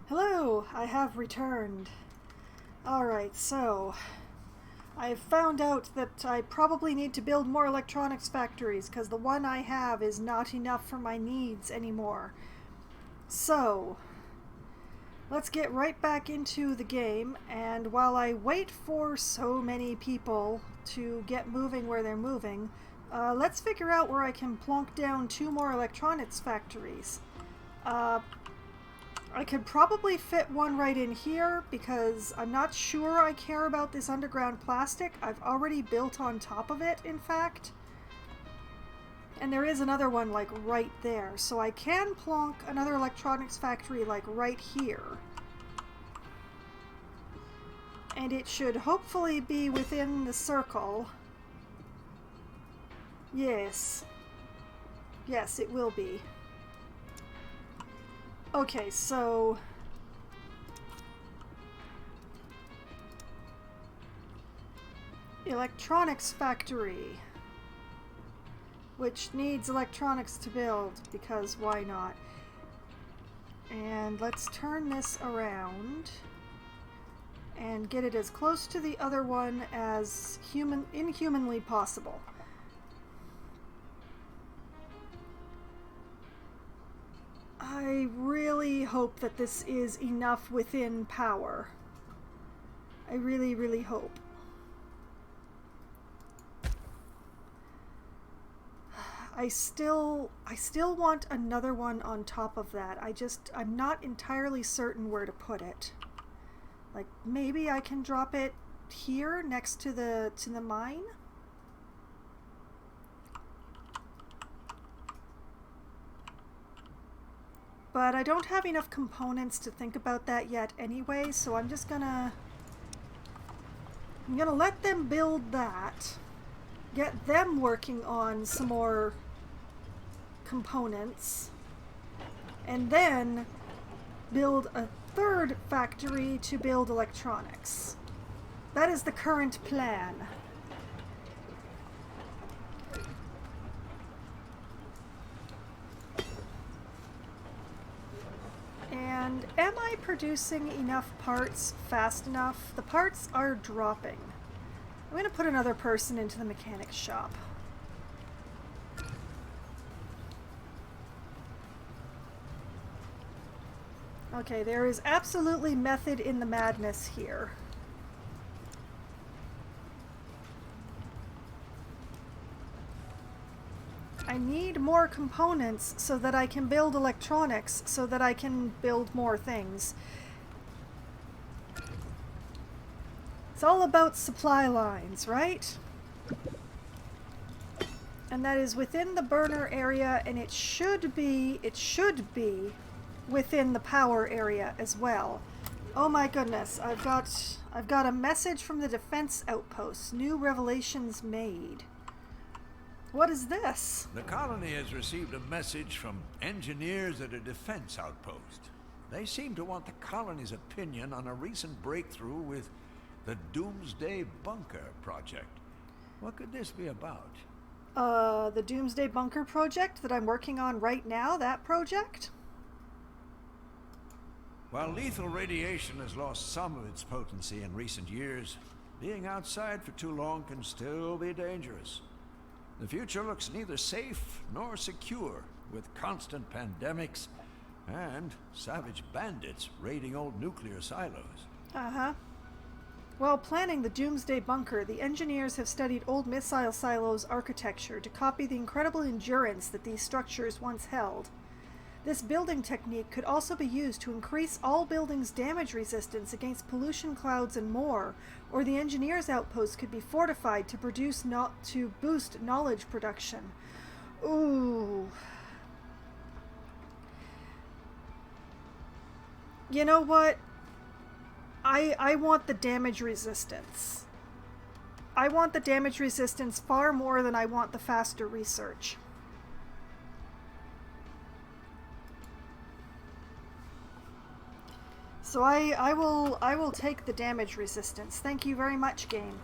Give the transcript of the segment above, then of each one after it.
Hello, I have returned. Alright, so I've found out that I probably need to build more electronics factories because the one I have is not enough for my needs anymore. So, let's get right back into the game, and while I wait for so many people to get moving where they're moving, let's figure out where I can plonk down 2 more electronics factories. I could probably fit one right in here because I'm not sure I care about this underground plastic. I've already built on top of it, in fact. And there is another one like right there. So I can plonk another electronics factory like right here. And it should hopefully be within the circle. Yes. Yes, it will be. Okay, so electronics factory, which needs electronics to build, because why not? And let's turn this around and get it as close to the other one as inhumanly possible. I really hope that this is enough within power. I really, really hope. I still want another one on top of that. I'm not entirely certain where to put it. Like, maybe I can drop it here next to the mine? But I don't have enough components to think about that yet anyway, so I'm gonna let them build that, get them working on some more components, and then build a third factory to build electronics. That is the current plan. And am I producing enough parts fast enough? The parts are dropping. I'm going to put another person into the mechanic shop. Okay, there is absolutely method in the madness here. I need more components so that I can build electronics, so that I can build more things. It's all about supply lines, right? And that is within the burner area, and it should be within the power area as well. Oh my goodness, I've got a message from the defense outpost. New revelations made. What is this? The colony has received a message from engineers at a defense outpost. They seem to want the colony's opinion on a recent breakthrough with the Doomsday Bunker project. What could this be about? The Doomsday Bunker project that I'm working on right now, that project? While lethal radiation has lost some of its potency in recent years, being outside for too long can still be dangerous. The future looks neither safe nor secure, with constant pandemics and savage bandits raiding old nuclear silos. Uh-huh. While planning the Doomsday Bunker, the engineers have studied old missile silos architecture to copy the incredible endurance that these structures once held. This building technique could also be used to increase all buildings' damage resistance against pollution clouds and more, or the engineers' outpost could be fortified to boost knowledge production. Ooh. You know what? I want the damage resistance. I want the damage resistance far more than I want the faster research. So I will take the damage resistance. Thank you very much, game.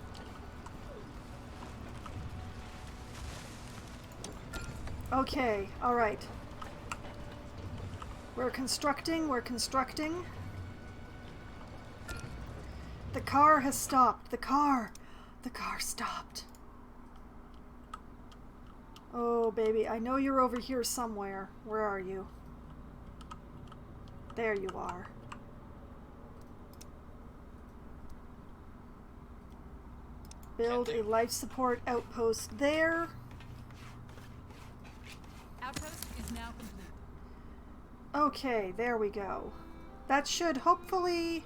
Okay, alright. We're constructing. The car has stopped. The car stopped. Oh, baby, I know you're over here somewhere. Where are you? There you are. Build a life support outpost there. Outpost is now complete. Okay, there we go. That should hopefully...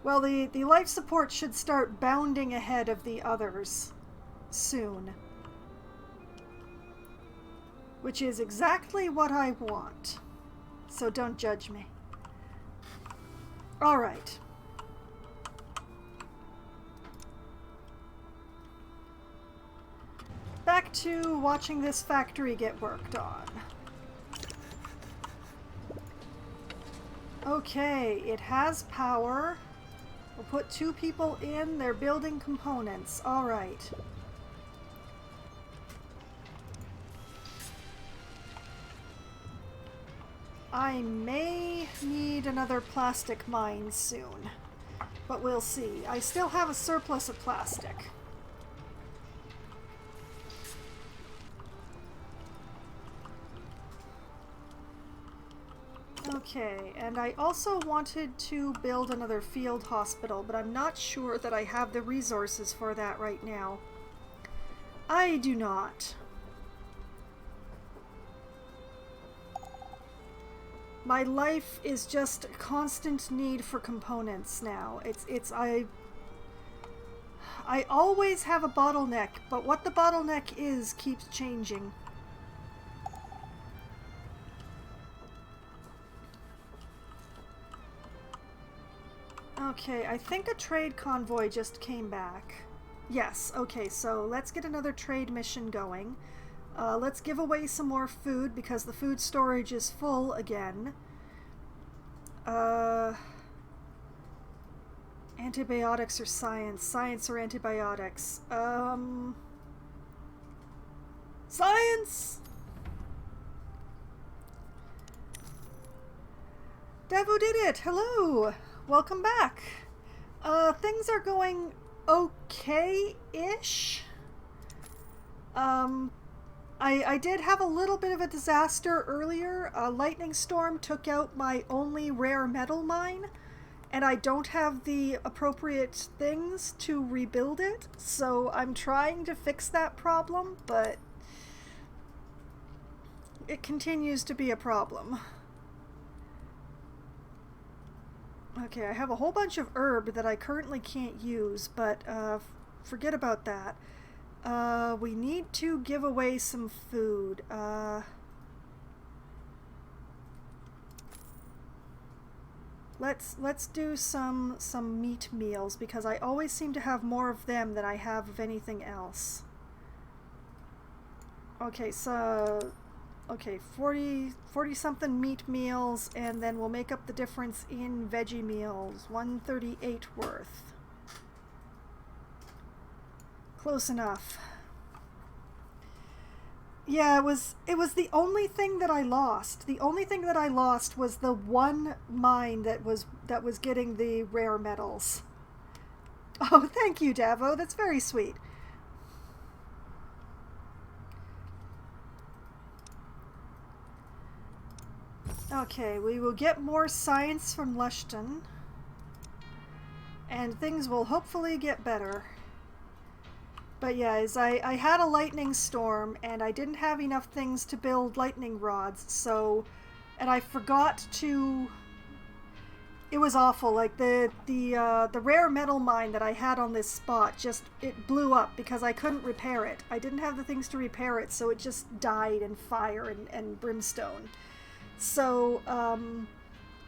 Well, the life support should start bounding ahead of the others soon. Which is exactly what I want. So don't judge me. Alright. Back to watching this factory get worked on. Okay, it has power. We'll put 2 people in. They're building components. Alright. I may need another plastic mine soon, but we'll see. I still have a surplus of plastic. Okay, and I also wanted to build another field hospital, but I'm not sure that I have the resources for that right now. I do not. My life is just a constant need for components now. I always have a bottleneck, but what the bottleneck is keeps changing. Okay, I think a trade convoy just came back. Yes, okay, so let's get another trade mission going. Let's give away some more food because the food storage is full again. Antibiotics or science? Science or antibiotics? Science! Devo did it! Hello! Welcome back! Things are going okay-ish. I did have a little bit of a disaster earlier. A lightning storm took out my only rare metal mine, and I don't have the appropriate things to rebuild it, so I'm trying to fix that problem, but it continues to be a problem. Okay, I have a whole bunch of herb that I currently can't use, but forget about that. We need to give away some food. Let's do some meat meals because I always seem to have more of them than I have of anything else. Okay, so 40 something meat meals, and then we'll make up the difference in veggie meals. 138 worth. Close enough. Yeah, it was the only thing that I lost. The only thing that I lost was the one mine that was getting the rare metals. Oh, thank you, Davo. That's very sweet. Okay, we will get more science from Lushton, and things will hopefully get better. But yeah, I had a lightning storm, and I didn't have enough things to build lightning rods, so... And I forgot to... It was awful, like the rare metal mine that I had on this spot it blew up because I couldn't repair it. I didn't have the things to repair it, so it just died in fire and brimstone. So,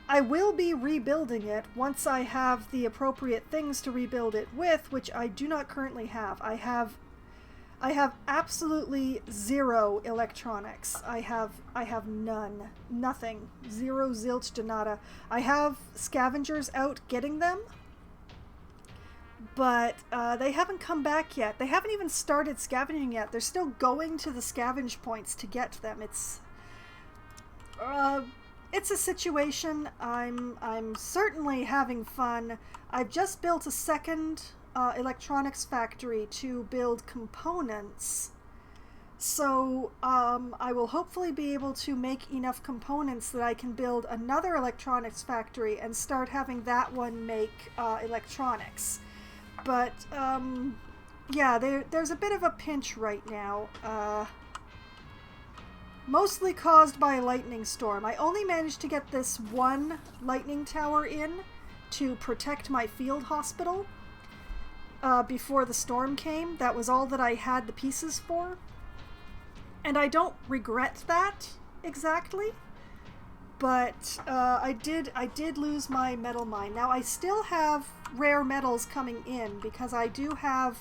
I will be rebuilding it once I have the appropriate things to rebuild it with, which I do not currently have. I have absolutely zero electronics. I have none. Nothing. Zero, zilch, de nada. I have scavengers out getting them, but they haven't come back yet. They haven't even started scavenging yet. They're still going to the scavenge points to get them. It's it's a situation. I'm certainly having fun. I've just built a second electronics factory to build components. So I will hopefully be able to make enough components that I can build another electronics factory and start having that one make electronics. But yeah, there's a bit of a pinch right now. Mostly caused by a lightning storm. I only managed to get this one lightning tower in to protect my field hospital before the storm came. That was all that I had the pieces for. And I don't regret that exactly. But I did lose my metal mine. Now I still have rare metals coming in because I do have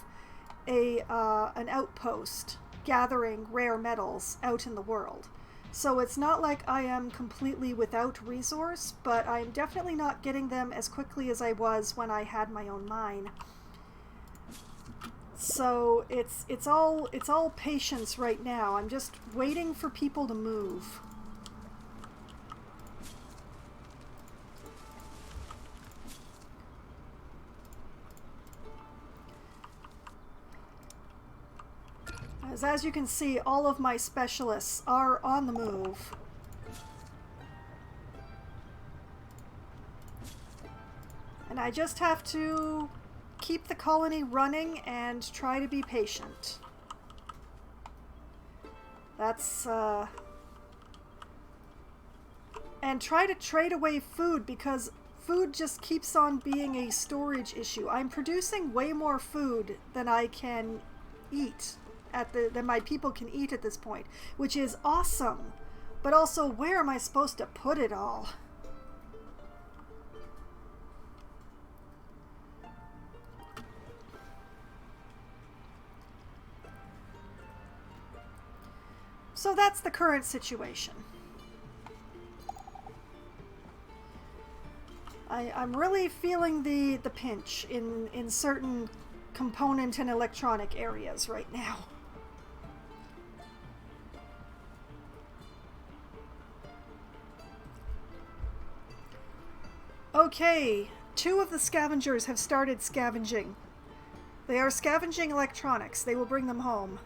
an outpost gathering rare metals out in the world. So it's not like I am completely without resource, but I'm definitely not getting them as quickly as I was when I had my own mine. So it's all patience right now. I'm just waiting for people to move. As you can see, all of my specialists are on the move. And I just have to keep the colony running and try to be patient. That's, and try to trade away food because food just keeps on being a storage issue. I'm producing way more food than I can eat. Than my people can eat at this point, which is awesome. But also, where am I supposed to put it all? So that's the current situation. I'm really feeling the pinch in certain component and electronic areas right now. Okay, 2 of the scavengers have started scavenging. They are scavenging electronics. They will bring them home.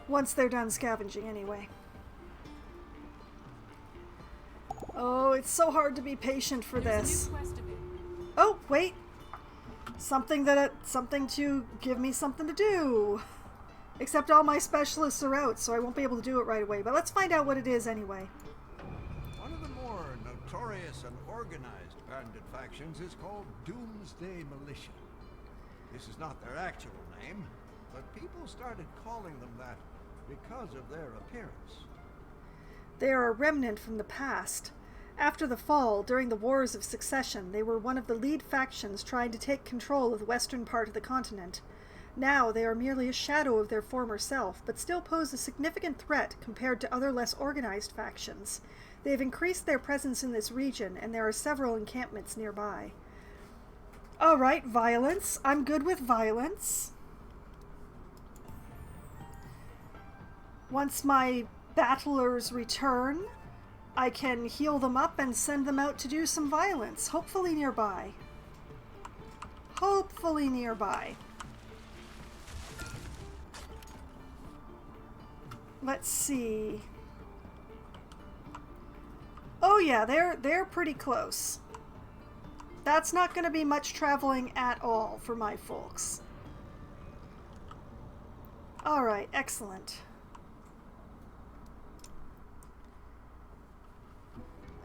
Once they're done scavenging, anyway. Oh, it's so hard to be patient for this. Oh, wait. Something to give me something to do. Except all my specialists are out, so I won't be able to do it right away. But let's find out what it is anyway. One of the more notorious and organized bandit factions is called Doomsday Militia. This is not their actual name, but people started calling them that because of their appearance. They are a remnant from the past. After the fall, during the Wars of Succession, they were one of the lead factions trying to take control of the western part of the continent. Now they are merely a shadow of their former self, but still pose a significant threat compared to other less organized factions. They have increased their presence in this region, and there are several encampments nearby. Alright, violence. I'm good with violence. Once my battlers return, I can heal them up and send them out to do some violence, hopefully nearby. Hopefully nearby. Let's see. Oh yeah, they're pretty close. That's not going to be much traveling at all for my folks. Alright, excellent.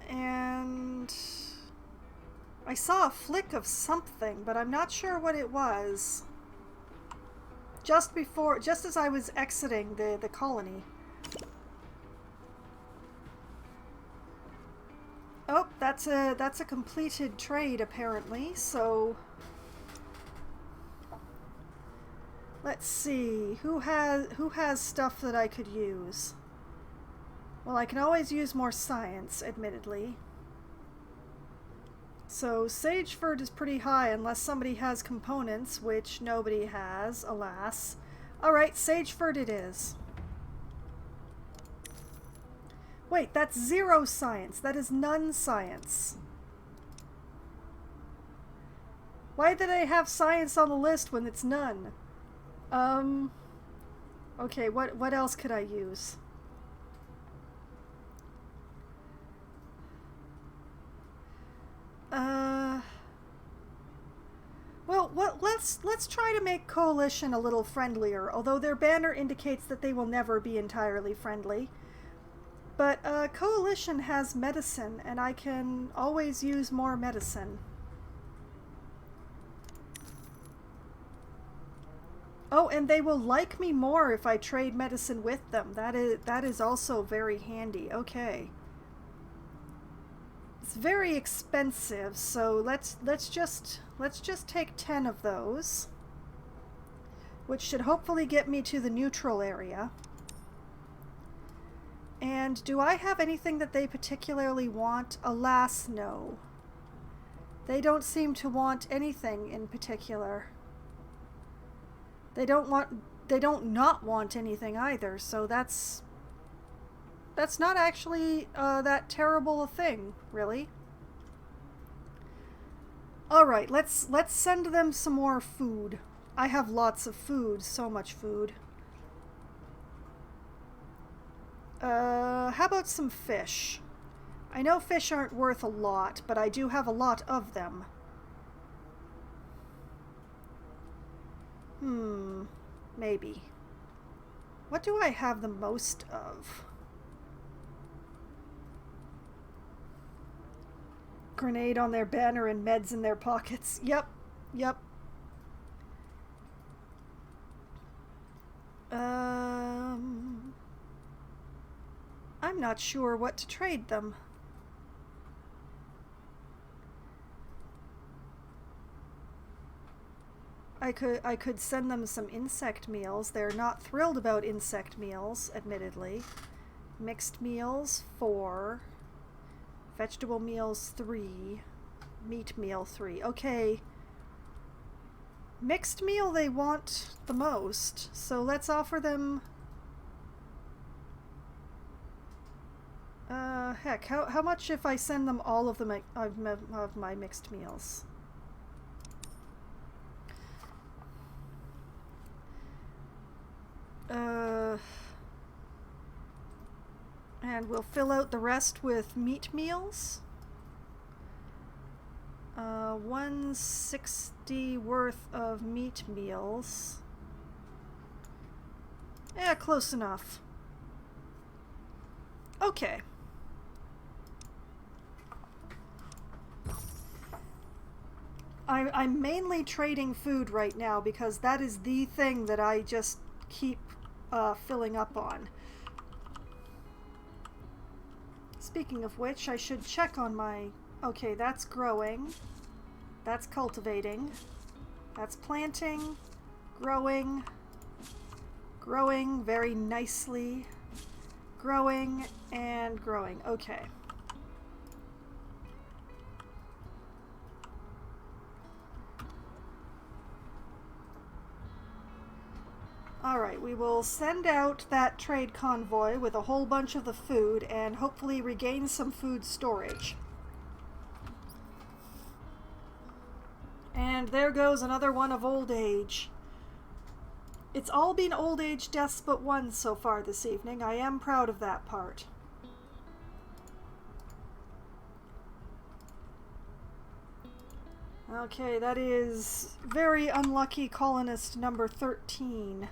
And I saw a flick of something, but I'm not sure what it was. Just as I was exiting the colony. Oh, that's a completed trade apparently, so let's see, who has stuff that I could use? Well, I can always use more science, admittedly. So Sageford is pretty high unless somebody has components, which nobody has, alas. Alright, Sageford it is. Wait, that's 0 science. That is none science. Why did I have science on the list when it's none? Okay, what else could I use? Well, let's try to make Coalition a little friendlier, although their banner indicates that they will never be entirely friendly. But Coalition has medicine, and I can always use more medicine. Oh, and they will like me more if I trade medicine with them. That is also very handy. Okay. It's very expensive, so let's just take 10 of those, which should hopefully get me to the neutral area. And do I have anything that they particularly want? Alas, no. They don't seem to want anything in particular. They don't not want anything either, so that's not actually that terrible a thing, really. Alright, let's send them some more food. I have lots of food, so much food. How about some fish? I know fish aren't worth a lot, but I do have a lot of them. Maybe. What do I have the most of? Grenade on their banner and meds in their pockets. Yep. I'm not sure what to trade them. I could send them some insect meals. They're not thrilled about insect meals, admittedly. Mixed meals 4, vegetable meals 3, meat meal 3. Okay. Mixed meal they want the most, so let's offer them. Heck, how much if I send them all of them of my mixed meals? And we'll fill out the rest with meat meals. 160 worth of meat meals. Yeah, close enough. Okay. I'm mainly trading food right now because that is the thing that I just keep filling up on. Speaking of which, I should check on my... Okay, that's growing. That's cultivating. That's planting. Growing. Growing very nicely. Growing and growing. Okay. Alright, we will send out that trade convoy with a whole bunch of the food and hopefully regain some food storage. And there goes another one of old age. It's all been old age deaths but one so far this evening. I am proud of that part. Okay, that is very unlucky colonist number 13.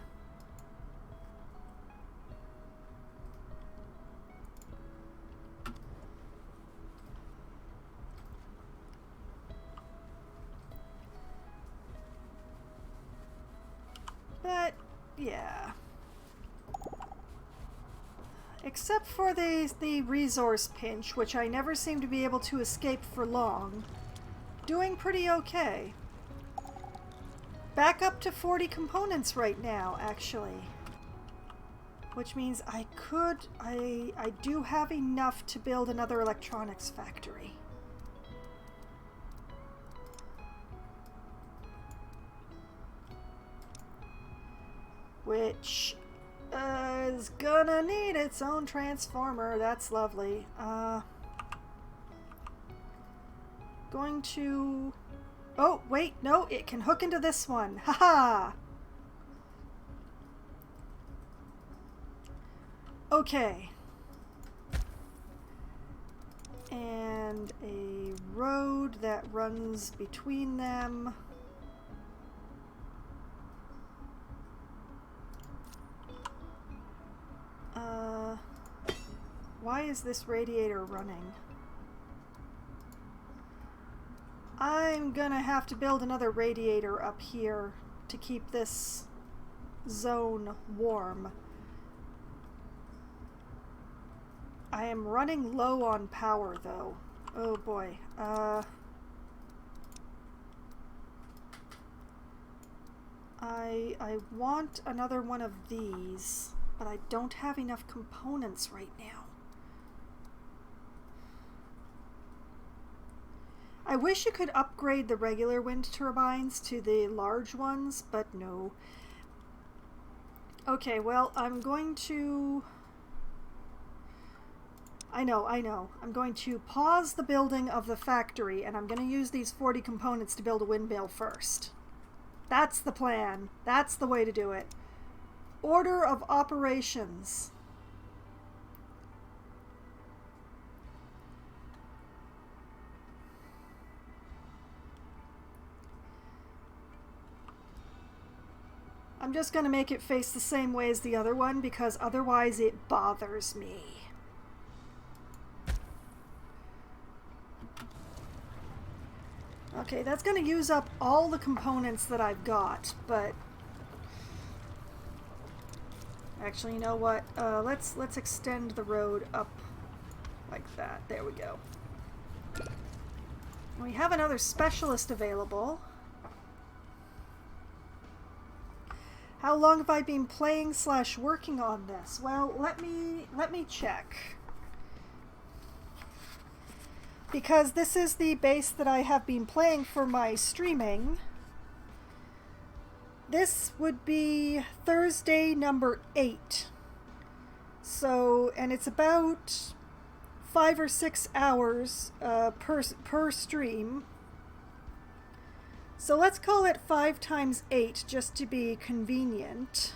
But, yeah. Except for the resource pinch, which I never seem to be able to escape for long. Doing pretty okay. Back up to 40 components right now, actually. Which means I do have enough to build another electronics factory. Which is gonna need its own transformer. That's lovely. Going to... Oh, wait, no, it can hook into this one. Haha! Okay. And a road that runs between them. Why is this radiator running? I'm gonna have to build another radiator up here to keep this zone warm. I am running low on power though. Oh boy. I want another one of these, but I don't have enough components right now. I wish you could upgrade the regular wind turbines to the large ones, but no. Okay, well, I'm going to... I know. I'm going to pause the building of the factory, and I'm going to use these 40 components to build a windmill first. That's the plan. That's the way to do it. Order of operations. I'm just going to make it face the same way as the other one because otherwise it bothers me. Okay, that's going to use up all the components that I've got, but... Actually, you know what? Let's extend the road up like that. There we go. We have another specialist available. How long have I been playing / working on this? Well, let me check. Because this is the base that I have been playing for my streaming. This would be Thursday number 8. So, and it's about 5 or 6 hours per stream. So let's call it 5 times 8 just to be convenient.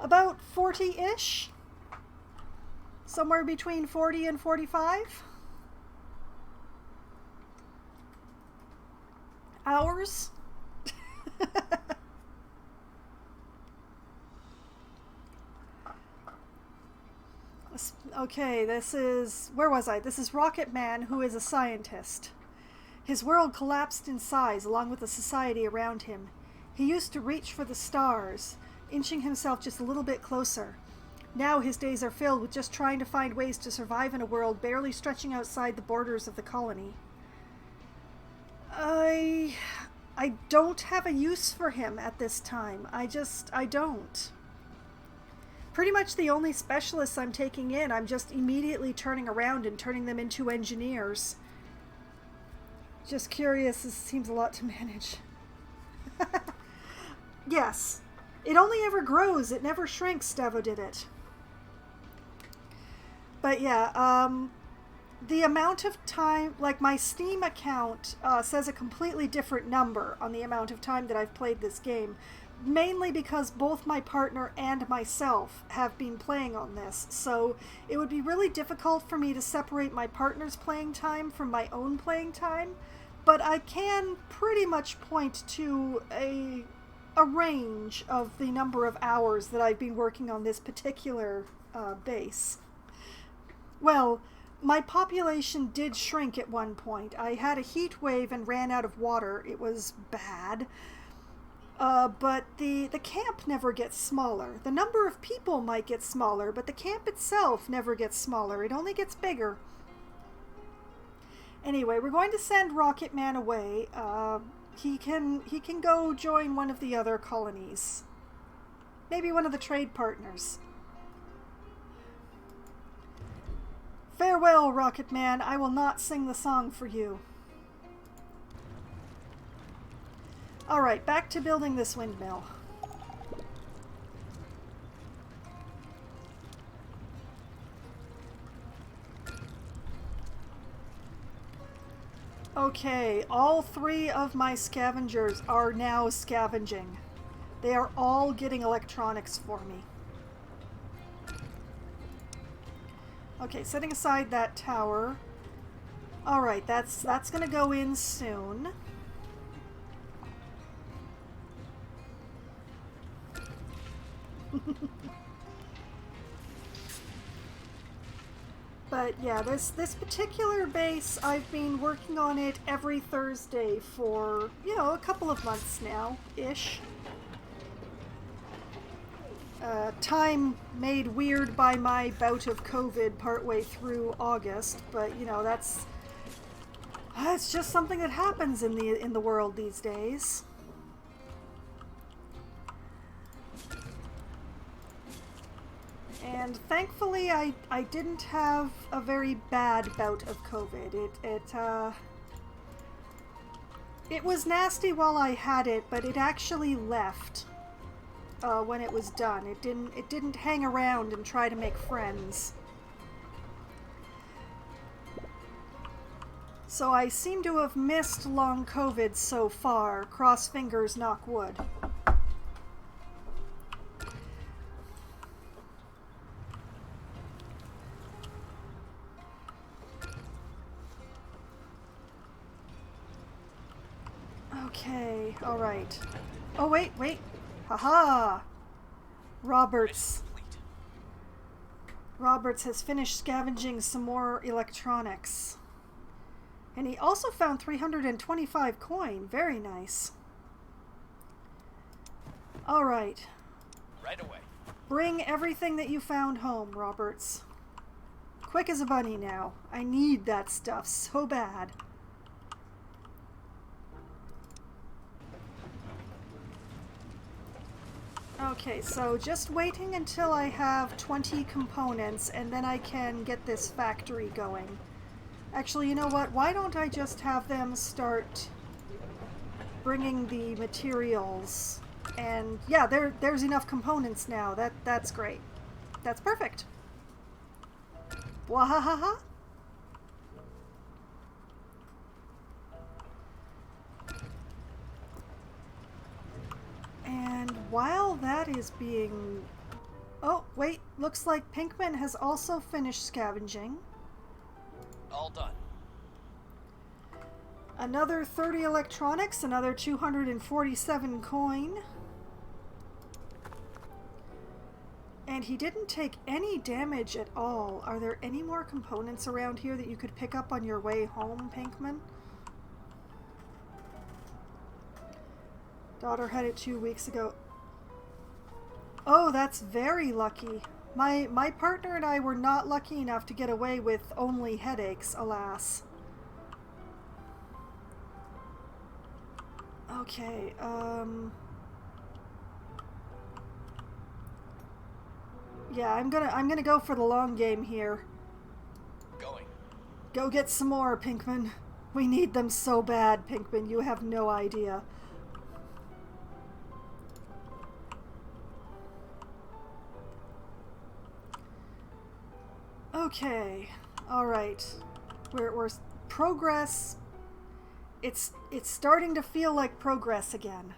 About 40-ish. Somewhere between 40 and 45 hours. Okay, this is... Where was I? This is Rocket Man, who is a scientist. His world collapsed in size along with the society around him. He used to reach for the stars, inching himself just a little bit closer. Now his days are filled with just trying to find ways to survive in a world barely stretching outside the borders of the colony. I don't have a use for him at this time. I don't. Pretty much the only specialists I'm taking in, I'm just immediately turning around and turning them into engineers. Just curious, this seems a lot to manage. Yes. It only ever grows, it never shrinks, Stavo did it. But yeah, the amount of time, like my Steam account says a completely different number on the amount of time that I've played this game. Mainly because both my partner and myself have been playing on this, so it would be really difficult for me to separate my partner's playing time from my own playing time, but I can pretty much point to a range of the number of hours that I've been working on this particular base. Well, my population did shrink at one point. I had a heat wave and ran out of water. It was bad. But the camp never gets smaller. The number of people might get smaller, but the camp itself never gets smaller. It only gets bigger. Anyway, we're going to send Rocket Man away. He can go join one of the other colonies. Maybe one of the trade partners. Farewell, Rocket Man. I will not sing the song for you. Alright, back to building this windmill. Okay, all 3 of my scavengers are now scavenging. They are all getting electronics for me. Okay, setting aside that tower. Alright, that's gonna go in soon. But yeah, this particular base, I've been working on it every Thursday for, you know, a couple of months now-ish. Time made weird by my bout of COVID partway through August, but you know, that's it's just something that happens in the world these days. And thankfully, I didn't have a very bad bout of COVID. It was nasty while I had it, but it actually left when it was done. It didn't hang around and try to make friends. So I seem to have missed long COVID so far. Cross fingers, knock wood. Okay, alright. Oh, wait. Haha! Roberts has finished scavenging some more electronics. And he also found 325 coin. Very nice. Alright. Right away. Bring everything that you found home, Roberts. Quick as a bunny now. I need that stuff so bad. Okay, so just waiting until I have 20 components and then I can get this factory going. Actually, you know what? Why don't I just have them start bringing the materials? And yeah, there's enough components now. That's great. That's perfect. Wahahaha. And while that is being... Oh, wait. Looks like Pinkman has also finished scavenging. All done. Another 30 electronics, another 247 coin. And he didn't take any damage at all. Are there any more components around here that you could pick up on your way home, Pinkman? Daughter had it 2 weeks ago. Oh, that's very lucky. My partner and I were not lucky enough to get away with only headaches, alas. Okay, yeah, I'm gonna go for the long game here. Going. Go get some more, Pinkman. We need them so bad, Pinkman. You have no idea. Okay, all right. We're progress. It's starting to feel like progress again.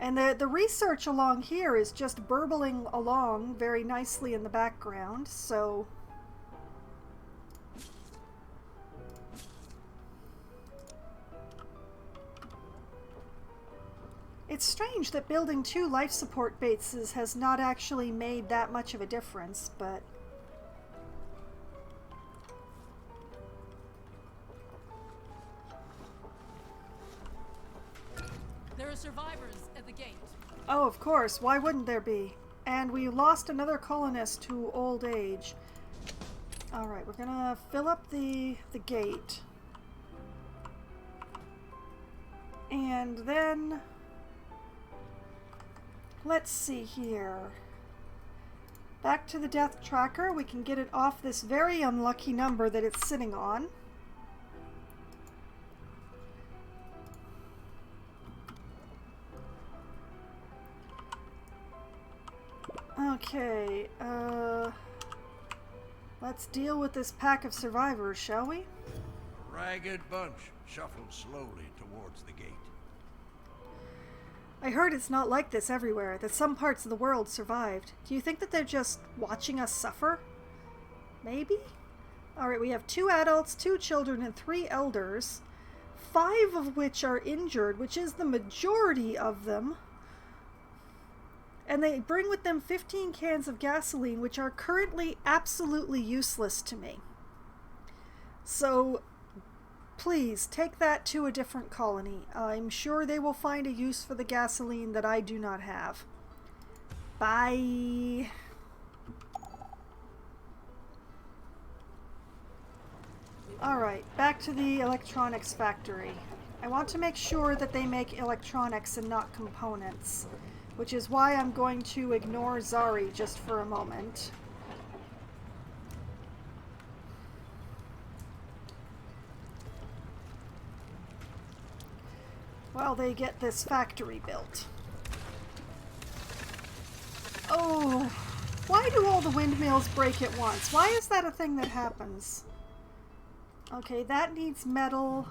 And the research along here is just burbling along very nicely in the background, so... It's strange that building 2 life support bases has not actually made that much of a difference, but... There are survivors at the gate. Oh, of course. Why wouldn't there be? And we lost another colonist to old age. Alright, we're gonna fill up the gate. And then... Let's see here. Back to the death tracker. We can get it off this very unlucky number that it's sitting on. Okay, let's deal with this pack of survivors, shall we? A ragged bunch shuffled slowly towards the gate. I heard it's not like this everywhere, that some parts of the world survived. Do you think that they're just watching us suffer? Maybe? Alright, we have 2 adults, 2 children, and 3 elders, 5 of which are injured, which is the majority of them. And they bring with them 15 cans of gasoline, which are currently absolutely useless to me. So, please, take that to a different colony. I'm sure they will find a use for the gasoline that I do not have. Bye. Alright, back to the electronics factory. I want to make sure that they make electronics and not components, which is why I'm going to ignore Zari just for a moment. While they get this factory built. Oh, why do all the windmills break at once? Why is that a thing that happens? Okay, that needs metal.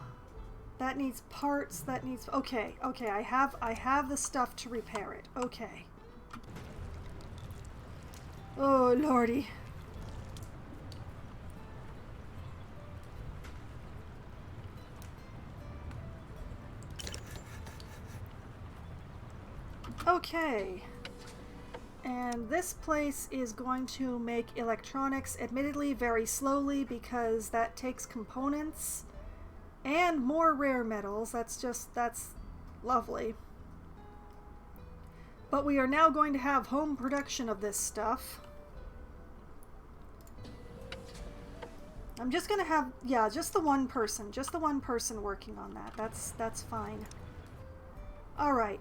That needs parts. That needs... Okay, I have the stuff to repair it. Okay. Oh, lordy. Okay. And this place is going to make electronics, admittedly very slowly because that takes components and more rare metals. That's lovely. But we are now going to have home production of this stuff. I'm just going to have, yeah, just the one person working on that. That's fine. All right.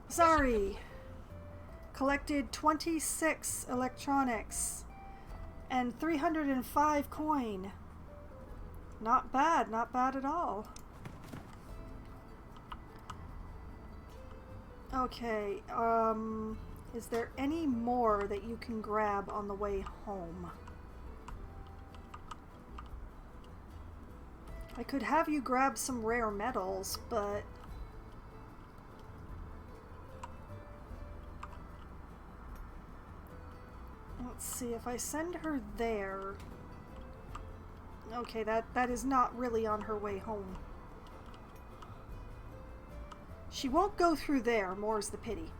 Sorry. Collected 26 electronics and 305 coin. Not bad at all. Okay, is there any more that you can grab on the way home? I could have you grab some rare metals, but... Let's see, if I send her there... Okay, that is not really on her way home. She won't go through there, more's the pity.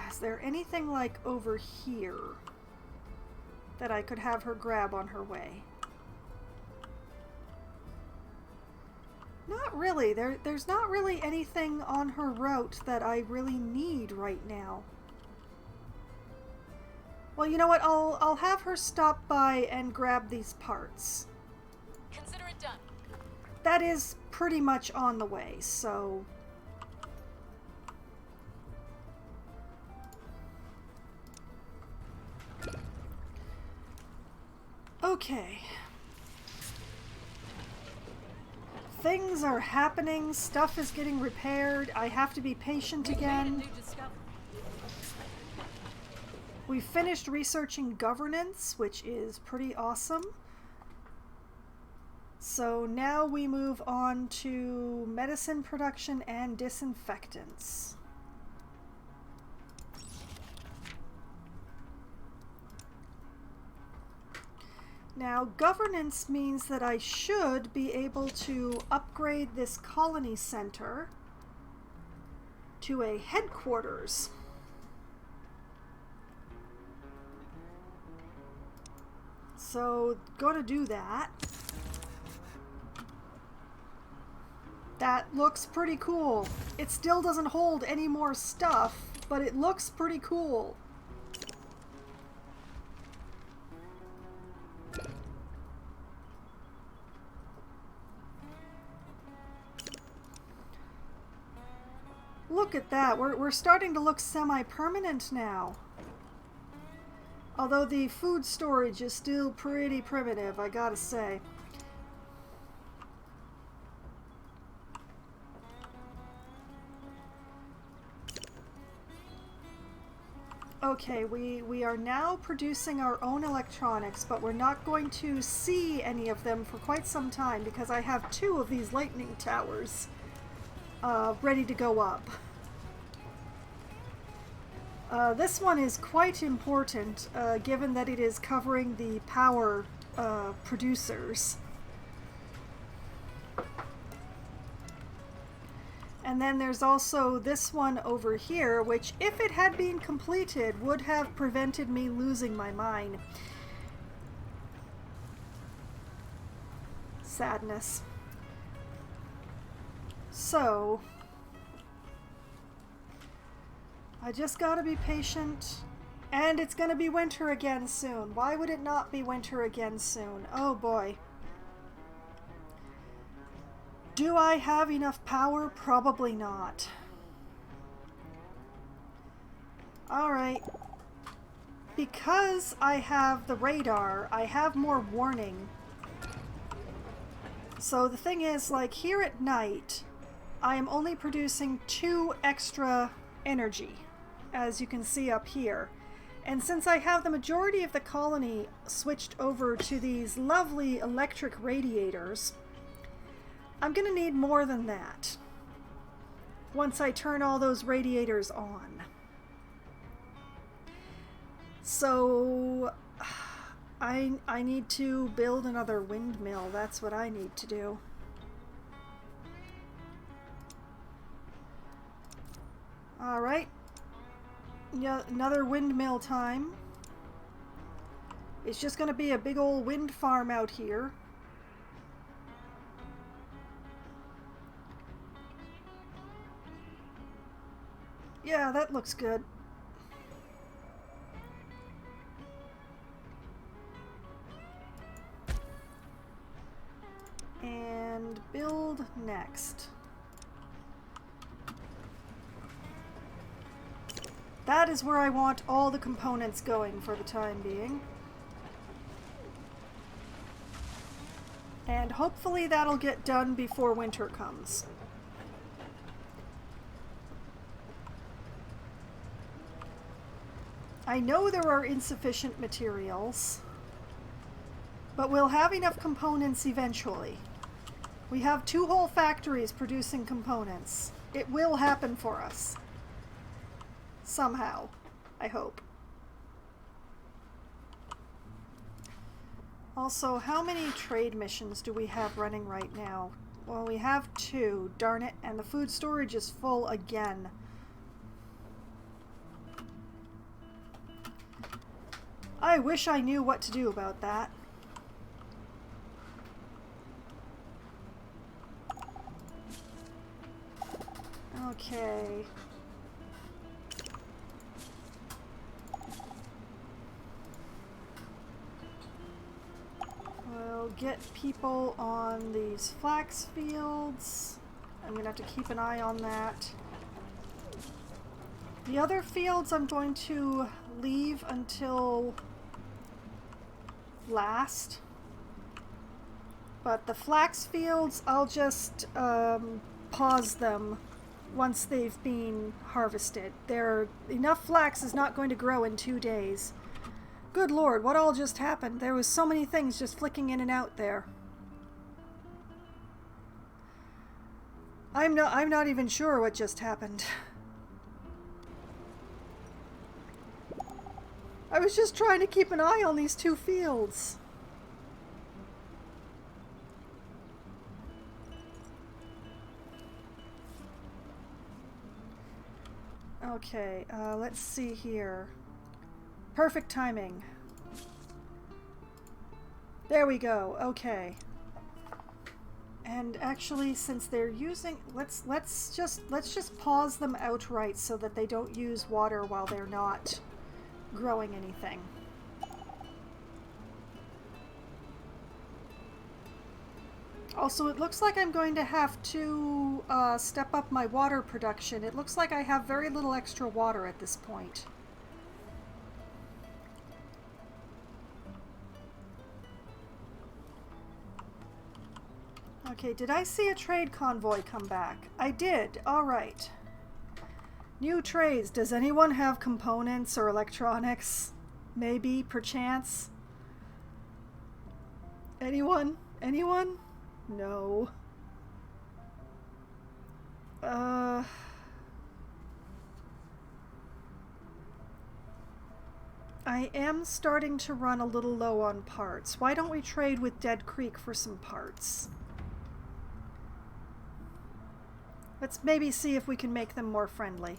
Is there anything like over here that I could have her grab on her way? Not really. There's not really anything on her route that I really need right now. Well, you know what? I'll have her stop by and grab these parts. Consider it done. That is pretty much on the way, so... Okay. Things are happening, stuff is getting repaired, I have to be patient again. We finished researching governance, which is pretty awesome. So now we move on to medicine production and disinfectants. Now, governance means that I should be able to upgrade this colony center to a headquarters. So, gonna do that. That looks pretty cool. It still doesn't hold any more stuff, but it looks pretty cool. Look at that. We're starting to look semi-permanent now. Although the food storage is still pretty primitive, I gotta say. Okay, we are now producing our own electronics, but we're not going to see any of them for quite some time because I have 2 of these lightning towers ready to go up. This one is quite important, given that it is covering the power producers. And then there's also this one over here, which, if it had been completed, would have prevented me losing my mine. Sadness. So, I just gotta be patient. And it's gonna be winter again soon. Why would it not be winter again soon? Oh boy. Do I have enough power? Probably not. Alright. Because I have the radar, I have more warning. So the thing is, like, here at night, I am only producing 2 extra energy, as you can see up here. And since I have the majority of the colony switched over to these lovely electric radiators, I'm gonna need more than that once I turn all those radiators on. So I need to build another windmill. That's what I need to do. Alright. Yeah, another windmill time. It's just gonna be a big old wind farm out here. Yeah, that looks good. And build next. That is where I want all the components going for the time being. And hopefully that'll get done before winter comes. I know there are insufficient materials, but we'll have enough components eventually. We have 2 whole factories producing components. It will happen for us. Somehow, I hope. Also, how many trade missions do we have running right now? Well, we have 2, darn it, and the food storage is full again. I wish I knew what to do about that. Okay. We'll get people on these flax fields. I'm gonna have to keep an eye on that. The other fields I'm going to leave until last. But the flax fields, I'll just pause them once they've been harvested. Enough flax is not going to grow in 2 days. Good lord, what all just happened? There was so many things just flicking in and out there. I'm not even sure what just happened. I was just trying to keep an eye on these 2 fields. Okay, let's see here. Perfect timing. There we go. Okay. And actually, since they're using, let's just pause them outright so that they don't use water while they're not growing anything. Also, it looks like I'm going to have to step up my water production. It looks like I have very little extra water at this point. Okay, did I see a trade convoy come back? I did. All right. New trades. Does anyone have components or electronics? Maybe, perchance? Anyone? Anyone? No. I am starting to run a little low on parts. Why don't we trade with Dead Creek for some parts? Let's maybe see if we can make them more friendly.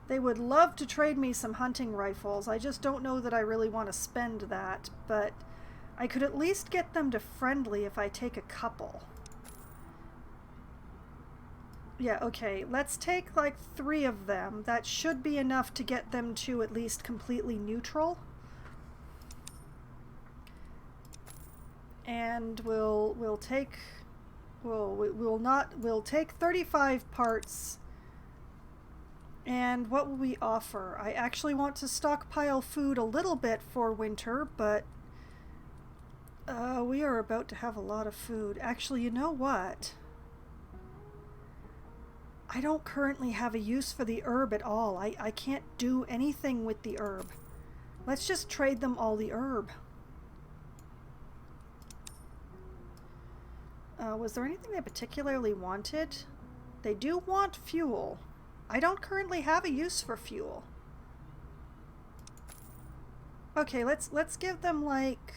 They would love to trade me some hunting rifles. I just don't know that I really want to spend that, but I could at least get them to friendly if I take a couple. Yeah, okay, let's take like 3 of them. That should be enough to get them to at least completely neutral. And we'll take 35 parts. And what will we offer? I actually want to stockpile food a little bit for winter, but we are about to have a lot of food. Actually, you know what? I don't currently have a use for the herb at all. I can't do anything with the herb. Let's just trade them all the herb. Was there anything they particularly wanted? They do want fuel. I don't currently have a use for fuel. Okay, let's give them like...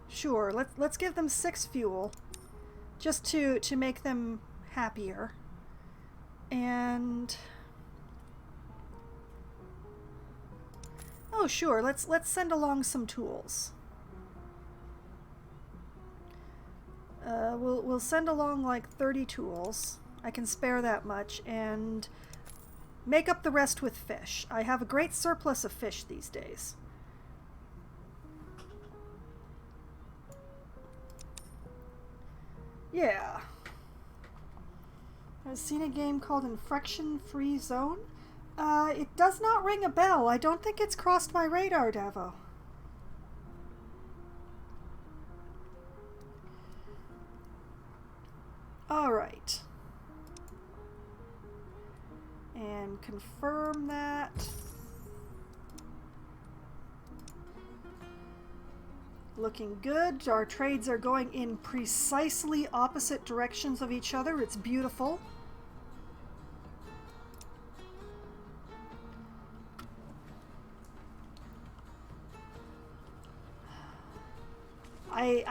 Sure, let's give them 6 fuel. Just to make them happier. And... Oh, sure, let's send along some tools. We'll send along like 30 tools. I can spare that much, and make up the rest with fish. I have a great surplus of fish these days. Yeah. I've seen a game called Infection Free Zone. It does not ring a bell. I don't think it's crossed my radar, Davo. Alright. And confirm that. Looking good. Our trades are going in precisely opposite directions of each other. It's beautiful.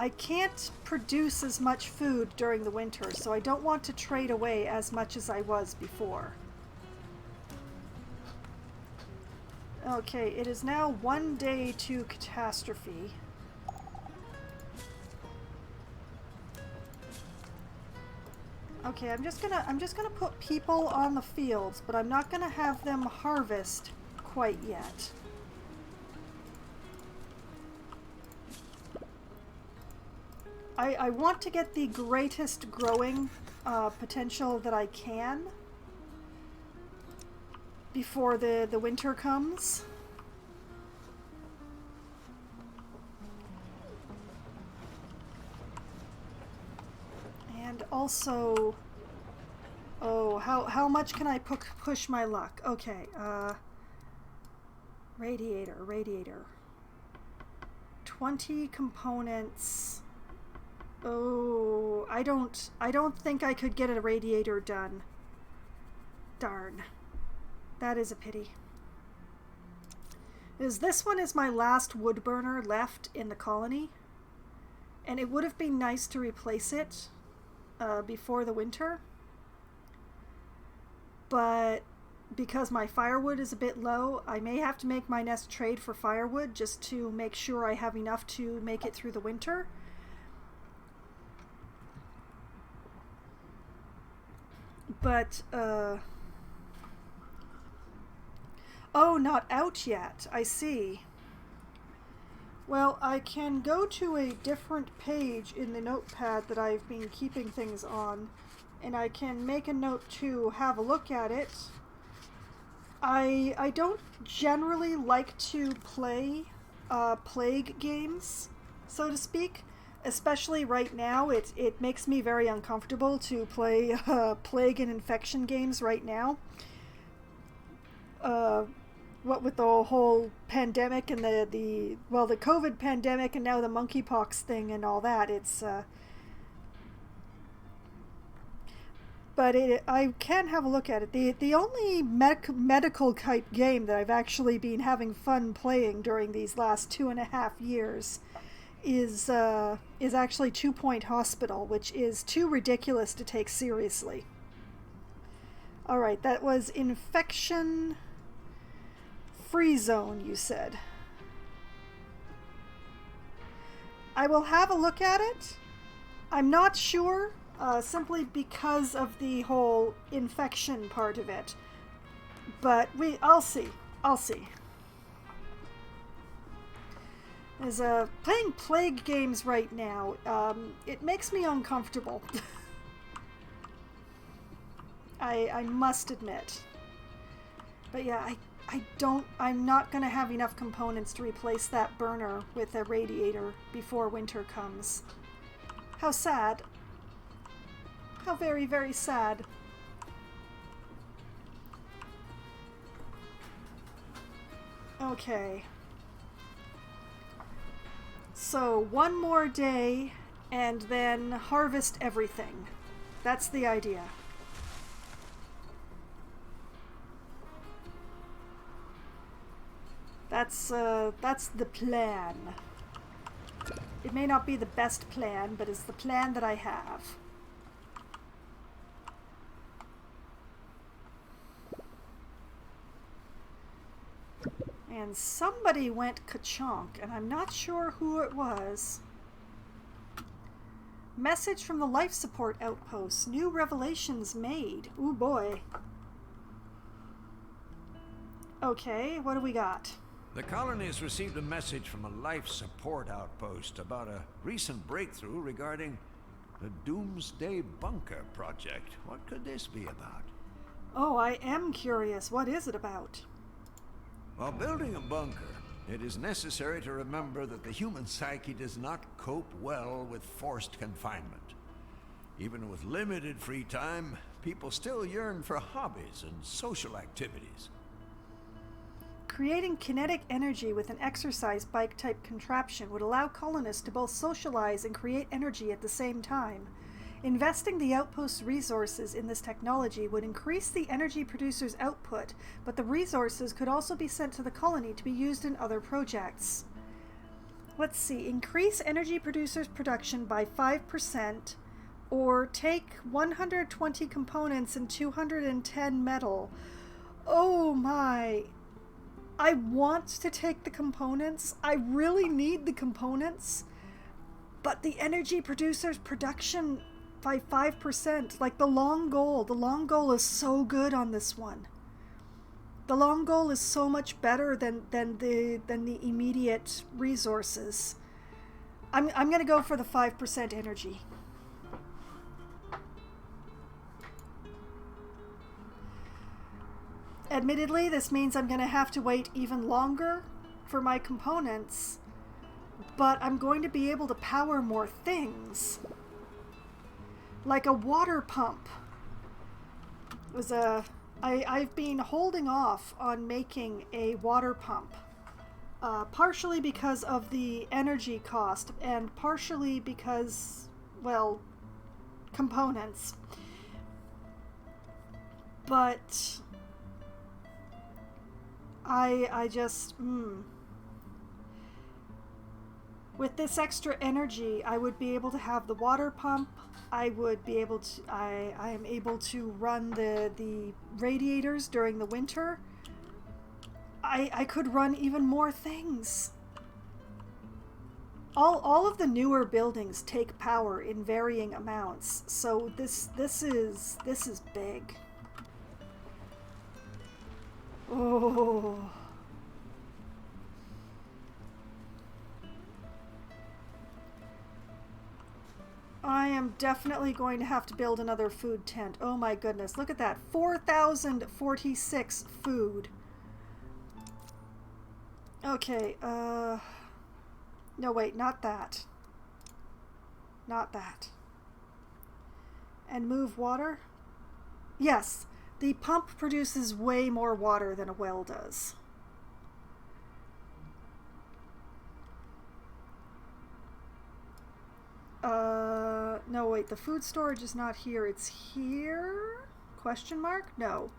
I can't produce as much food during the winter, so I don't want to trade away as much as I was before. Okay, it is now 1 day to catastrophe. Okay, I'm just gonna put people on the fields, but I'm not gonna have them harvest quite yet. I want to get the greatest growing potential that I can before the winter comes. And also, oh, how much can I push my luck? Okay, radiator. 20 components. Oh, I don't think I could get a radiator done. Darn. That is a pity. This one is my last wood burner left in the colony, and it would have been nice to replace it before the winter, but because my firewood is a bit low, I may have to make my next trade for firewood just to make sure I have enough to make it through the winter. But, oh, not out yet. I see. Well, I can go to a different page in the notepad that I've been keeping things on, and I can make a note to have a look at it. I don't generally like to play plague games, so to speak. especially right now, it makes me very uncomfortable to play plague and infection games right now. What with the whole pandemic and the COVID pandemic and now the monkeypox thing and all that, it's but I can have a look at it. The only medical type game that I've actually been having fun playing during these last 2.5 years is actually 2 Point Hospital, which is too ridiculous to take seriously. All right, that was infection free zone, you said. I will have a look at it. I'm not sure, simply because of the whole infection part of it. But I'll see. As playing plague games right now, it makes me uncomfortable. I must admit. But yeah, I'm not gonna have enough components to replace that burner with a radiator before winter comes. How sad. How very, very sad. Okay. So, one more day, and then harvest everything. That's the idea. That's the plan. It may not be the best plan, but it's the plan that I have. And somebody went ka-chonk, and I'm not sure who it was. Message from the life support outpost. New revelations made. Ooh boy. Okay, what do we got? The colony has received a message from a life support outpost about a recent breakthrough regarding the Doomsday Bunker project. What could this be about? Oh, I am curious. What is it about? While building a bunker, it is necessary to remember that the human psyche does not cope well with forced confinement. Even with limited free time, people still yearn for hobbies and social activities. Creating kinetic energy with an exercise bike-type contraption would allow colonists to both socialize and create energy at the same time. Investing the outpost's resources in this technology would increase the energy producer's output, but the resources could also be sent to the colony to be used in other projects. Let's see, increase energy producer's production by 5%, or take 120 components and 210 metal. Oh my... I want to take the components. I really need the components. But the energy producer's production by 5%, like the long goal is so good on this one. The long goal is so much better than the immediate resources. I'm gonna go for the 5% energy. Admittedly, this means I'm going to have to wait even longer for my components, but I'm going to be able to power more things. Like a water pump. I've been holding off on making a water pump, partially because of the energy cost, and partially because, well, components. But... I just, With this extra energy, I would be able to have the water pump. I would be able to, I am able to run the radiators during the winter. I could run even more things. All of the newer buildings take power in varying amounts, so this is big. Oh. I am definitely going to have to build another food tent. Oh my goodness, look at that. 4,046 food. Okay, no wait, not that. not that. And move water? Yes, the pump produces way more water than a well does. No, wait, the food storage is not here. It's here? Question mark? No.